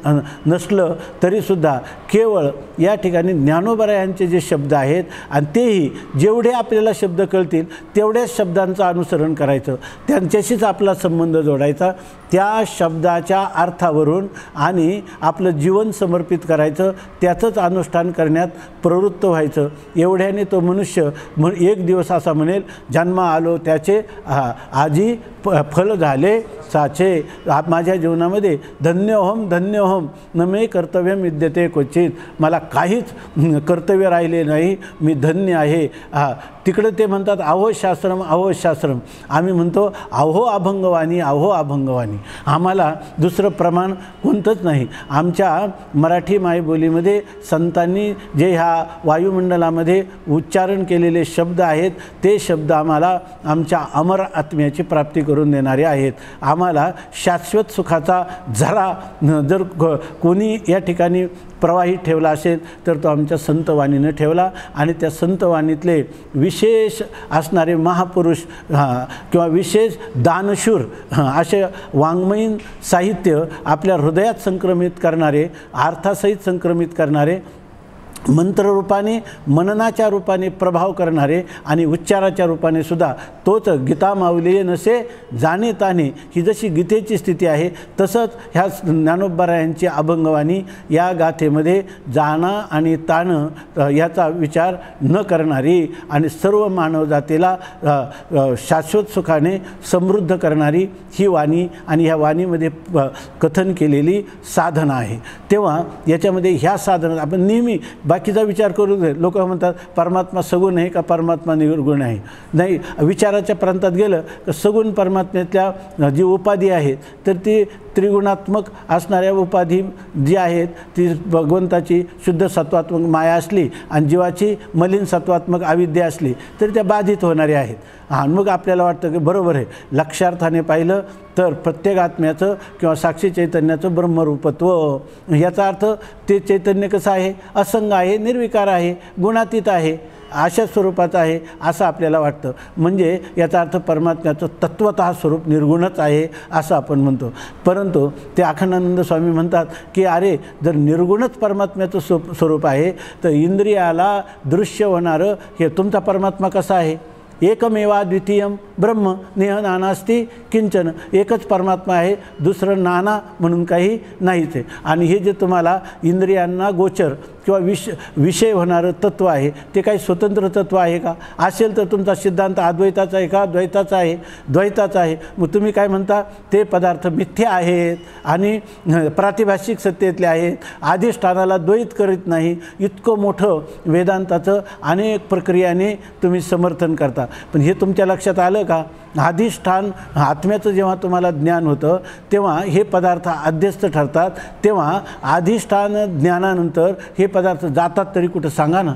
नसलं तरीसुद्धा केवळ या ठिकाणी ज्ञानोबरायांचे जे शब्द आहेत आणि तेही जेवढे आपल्याला शब्द कळतील तेवढ्याच शब्दांचं अनुसरण करायचं, त्यांच्याशीच आपला संबंध जोडायचा, त्या शब्दाच्या अर्थावरून आणि आपलं जीवन समर्पित करायचं, त्याचंच अनुष्ठान करण्यात प्रवृत्त व्हायचं. एवढ्याने तो मनुष्य एक दिवस असा म्हणेल, जन्मा आलो त्याचे आजी फल झाले साचे. माझ्या जीवनामध्ये धन्योहम धन्योहम न मे कर्तव्य विद्यते क्वचित, मला काहीच कर्तव्य राहिले नाही, मी धन्य आहे. तिकडे ते म्हणतात अहो शास्त्रम अहो शास्त्रम, आम्ही म्हणतो अहो अभंगवाणी अहो अभंगवाणी. आम्हाला दुसरं प्रमाण कोणतंच नाही. आमच्या मराठी मायबोलीमध्ये संतांनी जे ह्या वायुमंडलामध्ये उच्चारण केलेले शब्द आहेत ते शब्द आम्हाला आमच्या अमर आत्म्याची प्राप्ती करून देणारे आहेत. आम्हाला शाश्वत सुखाचा झरा जर कोणी या ठिकाणी प्रवाहित ठेवला असेल तर तो आमच्या संतवाणीनं ठेवला. आणि त्या संतवाणीतले विशेष असणारे महापुरुष किंवा विशेष दानशूर असे वाङ्मयीन साहित्य आपल्या हृदयात संक्रमित करणारे, अर्थासहित संक्रमित करणारे, मंत्ररूपाने मननाच्या रूपाने प्रभाव करणारे आणि उच्चाराच्या रूपाने सुद्धा तोच गीता माऊली नसे जाणे ताने, ही जशी गीतेची स्थिती आहे तसंच ह्या ज्ञानोबरायांची अभंगवाणी या गाथेमध्ये जाणं आणि ताणं याचा विचार न करणारी आणि सर्व मानवजातीला शाश्वत सुखाने समृद्ध करणारी ही वाणी आणि ह्या वाणीमध्ये कथन केलेली साधना आहे. तेव्हा याच्यामध्ये ह्या साधना आपण नेहमी बाकीचा विचार करू दे. लोक म्हणतात परमात्मा सगुण आहे का परमात्मा निर्गुण आहे. नाही, विचाराच्या प्रांतात गेलं तर सगुण परमात्म्यातल्या जी उपाधी आहेत तर ती त्रिगुणात्मक असणाऱ्या उपाधी जी आहेत ती भगवंताची शुद्ध सत्वात्मक माया असली आणि जीवाची मलिन सत्वात्मक अविद्या असली तरी त्या बाधित होणाऱ्या आहेत. मग आपल्याला वाटतं की बरोबर आहे. लक्षार्थाने पाहिलं तर प्रत्येक आत्म्याचं किंवा साक्षी चैतन्याचं ब्रह्मरूपत्व, याचा अर्थ ते चैतन्य कसं आहे, असंग आहे, निर्विकार आहे, गुणातीत आहे, अशा स्वरूपाचं आहे असं आपल्याला वाटतं. म्हणजे याचा अर्थ परमात्म्याचं तत्वतः स्वरूप निर्गुणच आहे असं आपण म्हणतो. परंतु ते अखंडानंद स्वामी म्हणतात की अरे, जर निर्गुणच परमात्म्याचं स्वरूप आहे तर इंद्रियाला दृश्य होणारं हे तुमचा परमात्मा कसा आहे. एकमेवा द्वितीयम ब्रह्म नेह नानास्ति किंचन, एकच परमात्मा आहे, दुसरं नाना म्हणून काही नाहीच आहे. आणि हे जे तुम्हाला इंद्रियांना गोचर किंवा विषय होणारं तत्व आहे ते काही स्वतंत्र तत्व आहे का. असेल तर तुमचा सिद्धांत अद्वैताचा आहे का, द्वैताचा आहे, द्वैताचा आहे. मग तुम्ही काय म्हणता ते पदार्थ मिथ्या आहेत आणि प्रातिभाषिक सत्तेतले आहेत, अधिष्ठानाला द्वैत करीत नाही. इतकं मोठं वेदांताचं अनेक प्रक्रियाने तुम्ही समर्थन करता. पण हे तुमच्या लक्षात आलं का, अधिष्ठान आत्म्याचं जेव्हा तुम्हाला ज्ञान होतं तेव्हा हे पदार्थ अध्यस्त ठरतात. तेव्हा अधिष्ठान ज्ञानानंतर हे पदार्थ जातात तरी कुठं सांगा ना.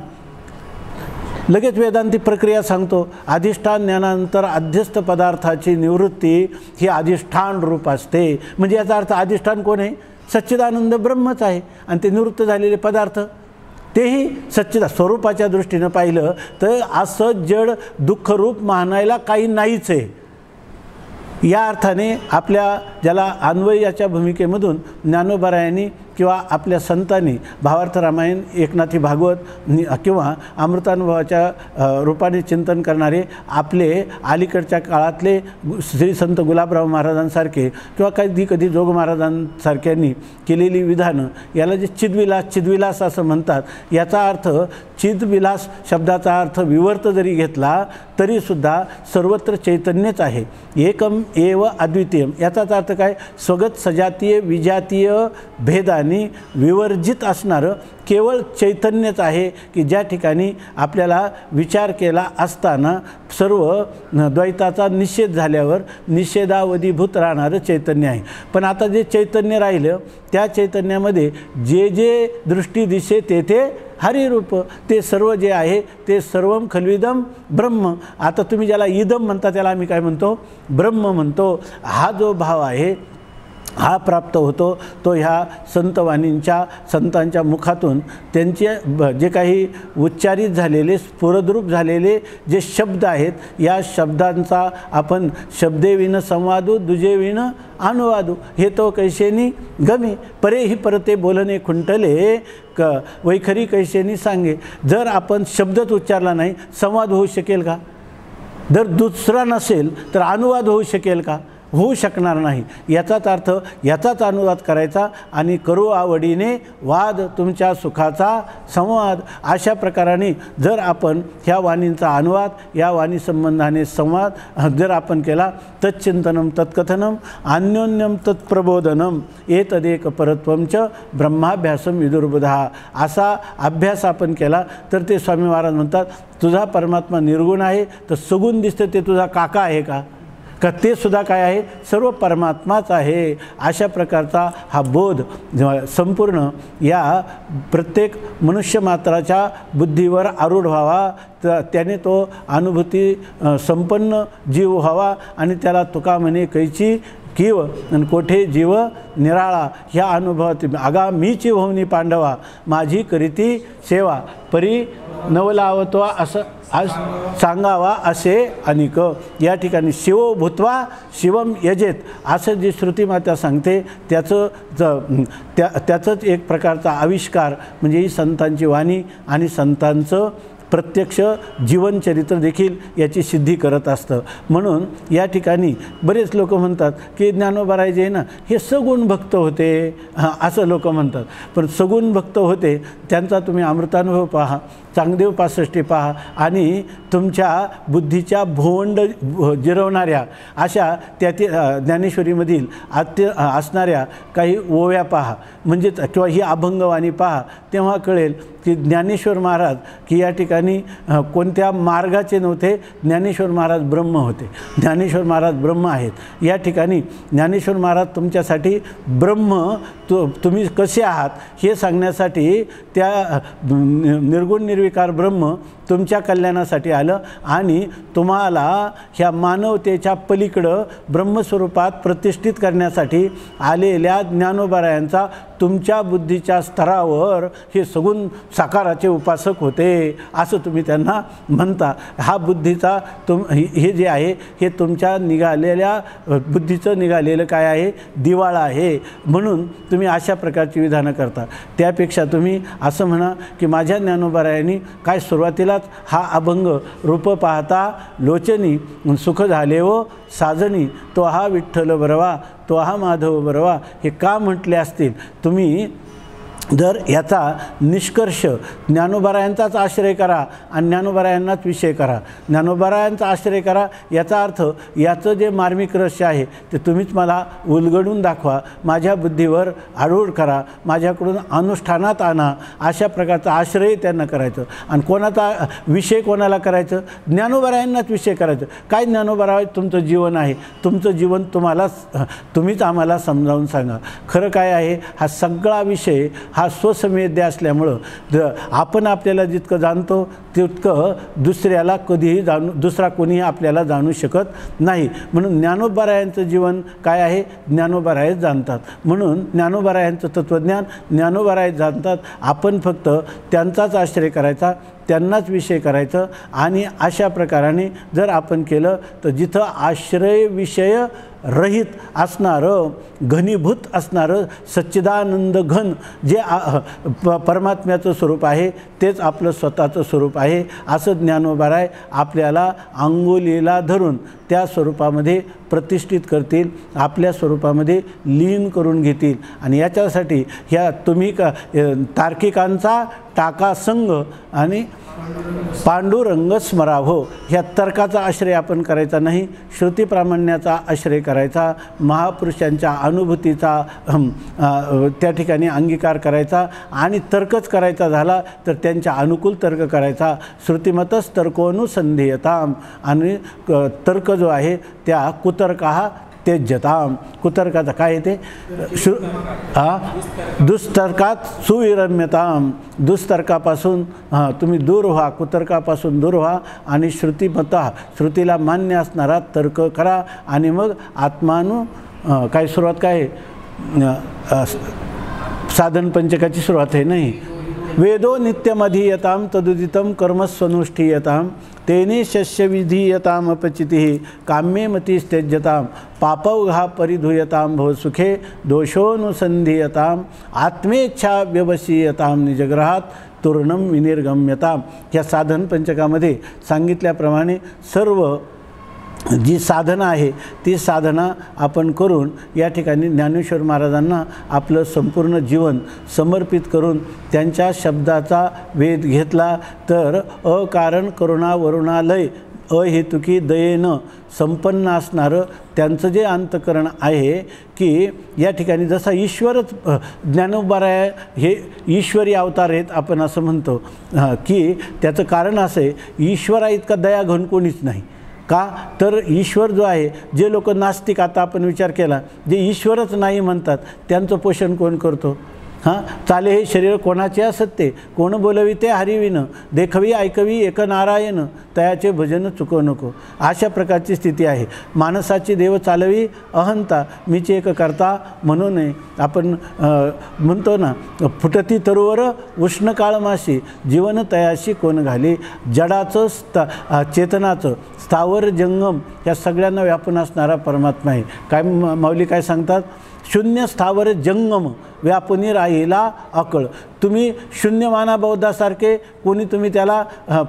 लगेच वेदांती प्रक्रिया सांगतो, अधिष्ठान ज्ञानानंतर अध्यस्त पदार्थाची निवृत्ती ही अधिष्ठान रूप असते. म्हणजे याचा अर्थ अधिष्ठान कोण आहे? सच्चिदानंद ब्रह्मच आहे. आणि ते निवृत्त झालेले पदार्थ तेही स्वरूपाच्या दृष्टीनं पाहिलं तर असं जड दुःखरूप मानायला काही नाहीच आहे. या अर्थाने आपल्या ज्याला अन्वयाच्या भूमिकेमधून ज्ञानोबरायांनी किंवा आपल्या संतांनी भावार्थ रामायण, एकनाथी भागवत किंवा अमृतानुभवाच्या रूपाने चिंतन करणारे आपले अलीकडच्या काळातले श्री संत गुलाबराव महाराजांसारखे किंवा कधी जोग महाराजांसारख्यांनी केलेली विधानं, याला जे चिद्विलास असं म्हणतात. याचा अर्थ चिद्विलास शब्दाचा अर्थ विवर्त जरी घेतला तरीसुद्धा सर्वत्र चैतन्यच आहे. एकम एव अद्वितीयम. याचाच अर्थ काय? स्वगत सजातीय विजातीय भेदाने विवर्जित असणारं केवळ चैतन्यच आहे की ज्या ठिकाणी आपल्याला विचार केला असताना सर्व द्वैताचा निषेध झाल्यावर निषेधावधीभूत राहणारं चैतन्य आहे. पण आता जे चैतन्य राहिलं त्या चैतन्यामध्ये जे जे दृष्टी दिसे तेथे हरिरूप, ते सर्व जे आहे ते सर्वम खल्विदम ब्रह्म. आता तुम्ही ज्याला इदम म्हणता त्याला आम्ही काय म्हणतो? ब्रह्म म्हणतो. हा जो भाव आहे हा प्राप्त होतो तो ह्या संतवाणींच्या संतांच्या मुखातून त्यांचे जे काही उच्चारित झालेले स्फुरद्रूप झालेले जे शब्द आहेत या शब्दांचा आपण शब्देविन संवादू दुजेविन अनुवादू हे तो कैसेनी गमी परे ही परते बोलणे खुंटले वैखरी कैसेनी सांगे. जर आपण शब्दच उच्चारला नाही संवाद होऊ शकेल का? जर दुसरा नसेल तर अनुवाद होऊ शकेल का? होऊ शकणार नाही. याचाच अर्थ याचाच अनुवाद करायचा आणि करू आवडीने वाद तुमच्या सुखाचा संवाद. अशा प्रकाराने जर आपण ह्या वाणींचा अनुवाद या वाणी संबंधाने संवाद जर आपण केला तच्चिंतनम तत्कथनम अन्योन्यम तत्प्रबोधनम एतदेक परत्वंच ब्रह्माभ्यासम विदुर्बुधा. असा अभ्यास आपण केला तर ते स्वामी महाराज म्हणतात तुझा परमात्मा निर्गुण आहे तर सगुण दिसतं ते तुझा काका आहे का? का ते सुद्धा काय आहे? सर्व परमात्माच आहे. अशा प्रकारचा हा बोध संपूर्ण या प्रत्येक मनुष्यमात्राच्या बुद्धीवर आरूढ व्हावा, त्याने तो अनुभूती संपन्न जीव व्हावा. आणि त्याला तुका म्हणे कैची किव आणि कोठे जीव निराळा. ह्या अनुभवात आगा मीची होवनी पांडवा माझी करीती सेवा परी नवलावतो असं आज सांगावा असे अनिक. या ठिकाणी शिवो भूत्वा शिवम यजेत असं जी श्रुतिमाता सांगते त्याचंच एक प्रकारचा आविष्कार म्हणजे ही संतांची वाणी आणि संतांचं प्रत्यक्ष जीवनचरित्र देखील याची सिद्धी करत असतं. म्हणून या ठिकाणी बरेच लोक म्हणतात की ज्ञानोबराय जे आहे ना हे सगुण भक्त होते असं लोक म्हणतात. पण सगुण भक्त होते त्यांचा तुम्ही अमृतानुभव पहा, चांगदेव 65 पहा आणि तुमच्या बुद्धीच्या भोवंड जिरवणाऱ्या अशा त्यातील ज्ञानेश्वरीमधील असणाऱ्या काही ओव्या पहा म्हणजे किंवा ही अभंगवाणी पहा. तेव्हा कळेल की ज्ञानेश्वर महाराज की या ठिकाणी कोणत्या मार्गाचे नव्हते. ज्ञानेश्वर महाराज ब्रह्म होते. ज्ञानेश्वर महाराज ब्रह्म आहेत. या ठिकाणी ज्ञानेश्वर महाराज तुमच्यासाठी ब्रह्म तुम्ही कसे आहात हे सांगण्यासाठी त्या निर्गुण निर्विकार ब्रह्म तुमच्या कल्याणासाठी आलं आणि तुम्हाला ह्या मानवतेच्या पलीकडं ब्रह्मस्वरूपात प्रतिष्ठित करण्यासाठी आलेल्या ज्ञानोबरायांचा तुमच्या बुद्धीच्या स्तरावर हे सगुण साकाराचे उपासक होते असं तुम्ही त्यांना म्हणता. हा बुद्धीचा हे जे आहे हे तुमच्या निघालेल्या बुद्धीचं निघालेलं काय आहे? दिवाळा आहे. म्हणून तुम्ही अशा प्रकारची विधानं करता. त्यापेक्षा तुम्ही असं म्हणा की माझ्या ज्ञानोबरायांनी काय सुरुवातीलाच हा अभंग रूप पाहता लोचनी सुख झाले व साजनी तो हा विठ्ठल बरवा तो हा माधव बरवा हे का म्हटले असतील. तुम्ही जर याचा निष्कर्ष ज्ञानोबरायांचाच आश्रय करा आणि ज्ञानोबरायांनाच विषय करा, ज्ञानोबरायांचा आश्रय करा याचा अर्थ याचं जे मार्मिक रहस्य आहे ते तुम्हीच मला उलगडून दाखवा, माझ्या बुद्धीवर आरूढ करा, माझ्याकडून अनुष्ठानात आणा. अशा प्रकारचा आश्रय त्यांना करायचं. आणि कोणाचा विषय कोणाला करायचं? ज्ञानोबरायांनाच विषय करायचं. काय ज्ञानोबराय तुमचं जीवन आहे, तुमचं जीवन तुम्हीच आम्हाला समजावून सांगा. खरं काय आहे? हा सगळा विषय हा स्वसंवेद्य असल्यामुळं आपण आपल्याला जितकं जाणतो तितकं दुसऱ्याला कधीही दुसरा कोणीही आपल्याला जाणू शकत नाही. म्हणून ज्ञानोबारायांचं जीवन काय आहे, ज्ञानोबाराय जाणतात. म्हणून ज्ञानोबारायांचं तत्त्वज्ञान ज्ञानोबाराय जाणतात. आपण फक्त त्यांचाच आश्रय करायचा, त्यांनाच विषय करायचं. आणि अशा प्रकाराने जर आपण केलं तर जिथं आश्रय विषय रहित असणारं, घनीभूत असणारं सच्चिदानंद घन जे परमात्म्याचं स्वरूप आहे तेच आपलं स्वतःचं स्वरूप आहे असं ज्ञानोबाराय आपल्याला अंगुलीला धरून त्या स्वरूपामध्ये प्रतिष्ठित करतील, आपल्या स्वरूपामध्ये लीन करून घेतील. आणि याच्यासाठी ह्या तुम्ही तार्किकांचा टाका संघ आणि पांडुरंग स्मरावो ह्या तर्काचा आश्रय आपण करायचा नाही, श्रुतीप्रामाण्याचा आश्रय करायचा, महापुरुषांच्या अनुभूतीचा त्या ठिकाणी अंगीकार करायचा. आणि तर्कच करायचा झाला तर त्यांच्या अनुकूल तर्क करायचा. श्रुतिमतच तर्कोनुसंधीयताम आणि तर्क जो आहे त्या कुतर्का त्यज्यताम. कुतर्काचं काय येते दुस्तर्कात सुविरम्यताम. दुस्तर्कापासून तुम्ही दूर व्हा, कुतर्कापासून दूर व्हा आणि श्रुतिमतः श्रुतीला मान्य असणारा तर्क करा. आणि मग आत्मानु काय सुरुवात काय साधन पंचकाची सुरुवात आहे नाही. वेदो नित्यमधीयताम तदुदितम कर्मस्वनुष्ठीयताम तेने शस्यविधीयताम अपचितिः काम्ये मतिस्त्यज्यताम पापौघा परिधूयताम भवसुखे दोषोनुसंधीयताम आत्मेच्छा व्यवसीयताम निजग्रहात तूर्णम विनिर्गम्यताम. या साधन पंचकामध्ये सांगितल्याप्रमाणे सर्व जी साधना आहे ती साधना आपण करून या ठिकाणी ज्ञानेश्वर महाराजांना आपलं संपूर्ण जीवन समर्पित करून त्यांच्या शब्दाचा वेध घेतला तर अकारण करुणा वरुणालय अहेतुकी दयेनं संपन्न असणारं त्यांचं जे अंतकरण आहे की या ठिकाणी जसा ईश्वरच ज्ञानोबाराय हे ईश्वरी अवतार आहेत आपण असं म्हणतो की त्याचं कारण असं आहे ईश्वरा इतका दयाघन कोणीच नाही. का तर ईश्वर जो आहे, जे लोक नास्तिक आता आपण विचार केला जे ईश्वरच नाही म्हणतात त्यांचं पोषण कोण करतो. चाले हे शरीर कोणाचे असते, कोण बोलवी ते हरिविन, देखवी ऐकवी एक नारायण, तयाचे भजन चुकव नको. अशा प्रकारची स्थिती आहे. माणसाची देव चालवी अहंता, मीचे एक करता म्हणू नये. आपण म्हणतो ना फुटती तरुवर उष्ण काळमाशी, जीवन तयाशी कोण घाली. जडाचं चेतनाचं स्थावर जंगम या सगळ्यांना व्यापून असणारा परमात्मा आहे. काय माऊली काय सांगतात, शून्य स्थावर जंगम व्यापुनी राहिला अकळ. तुम्ही शून्य माना बौद्धासारखे, कोणी तुम्ही त्याला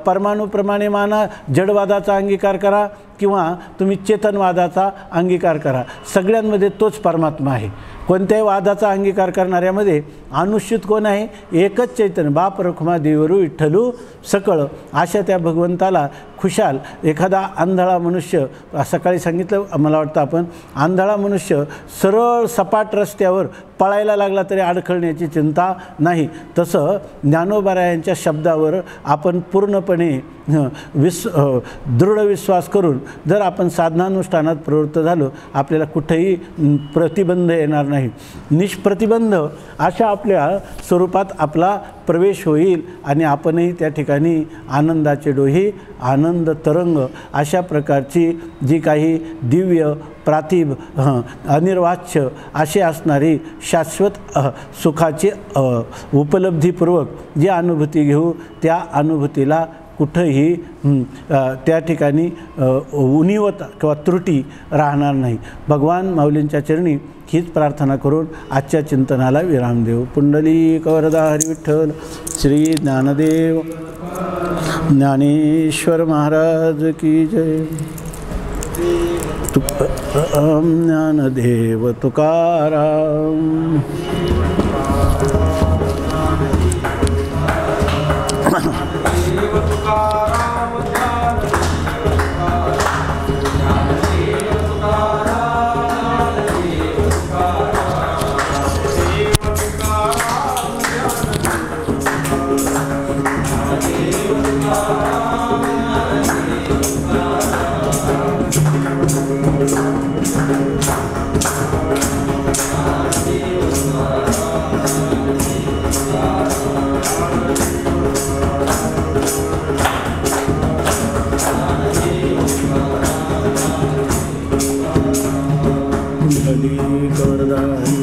परमाणुप्रमाणे माना, जडवादाचा अंगीकार करा किंवा तुम्ही चेतनवादाचा अंगीकार करा, सगळ्यांमध्ये तोच परमात्मा आहे. कोणत्याही वादाचा अंगीकार करणाऱ्यामध्ये अनुष्ठित कोण आहे, एकच चैतन्य. बाप रखुमा देवरू विठ्ठलू सकळ. अशा त्या भगवंताला खुशाल एखादा आंधळा मनुष्य, सकाळी सांगितलं मला वाटतं आपण, आंधळा मनुष्य सरळ सपाट रस्त्यावर पळायला लागला तरी अडखळण्याची चिंता नाही. तसं ज्ञानोबारायांच्या शब्दावर आपण पूर्णपणे दृढ विश्वास करून जर आपण साधनानुष्ठानात प्रवृत्त झालो, आपल्याला कुठेही प्रतिबंध येणार नाही. निष्प्रतिबंध अशा आपल्या स्वरूपात आपला प्रवेश होईल आणि आपणही त्या ठिकाणी आनंदाचे डोही, आनंद तरंग अशा प्रकारची जी काही दिव्य प्रातिभ अनिर्वाच्य अशी असणारी शाश्वत सुखाची उपलब्धीपूर्वक जी अनुभूती घेऊ, त्या अनुभूतीला कुठंही त्या ठिकाणी उणीवत किंवा त्रुटी राहणार नाही. भगवान माऊलींच्या चरणी हीच प्रार्थना करून आजच्या चिंतनाला विराम देऊ. पुंडलिक वरदा हरी विठ्ठल. श्री ज्ञानदेव ज्ञानेश्वर महाराज की जय. ज्ञानदेव तुकाराम. कवरदारी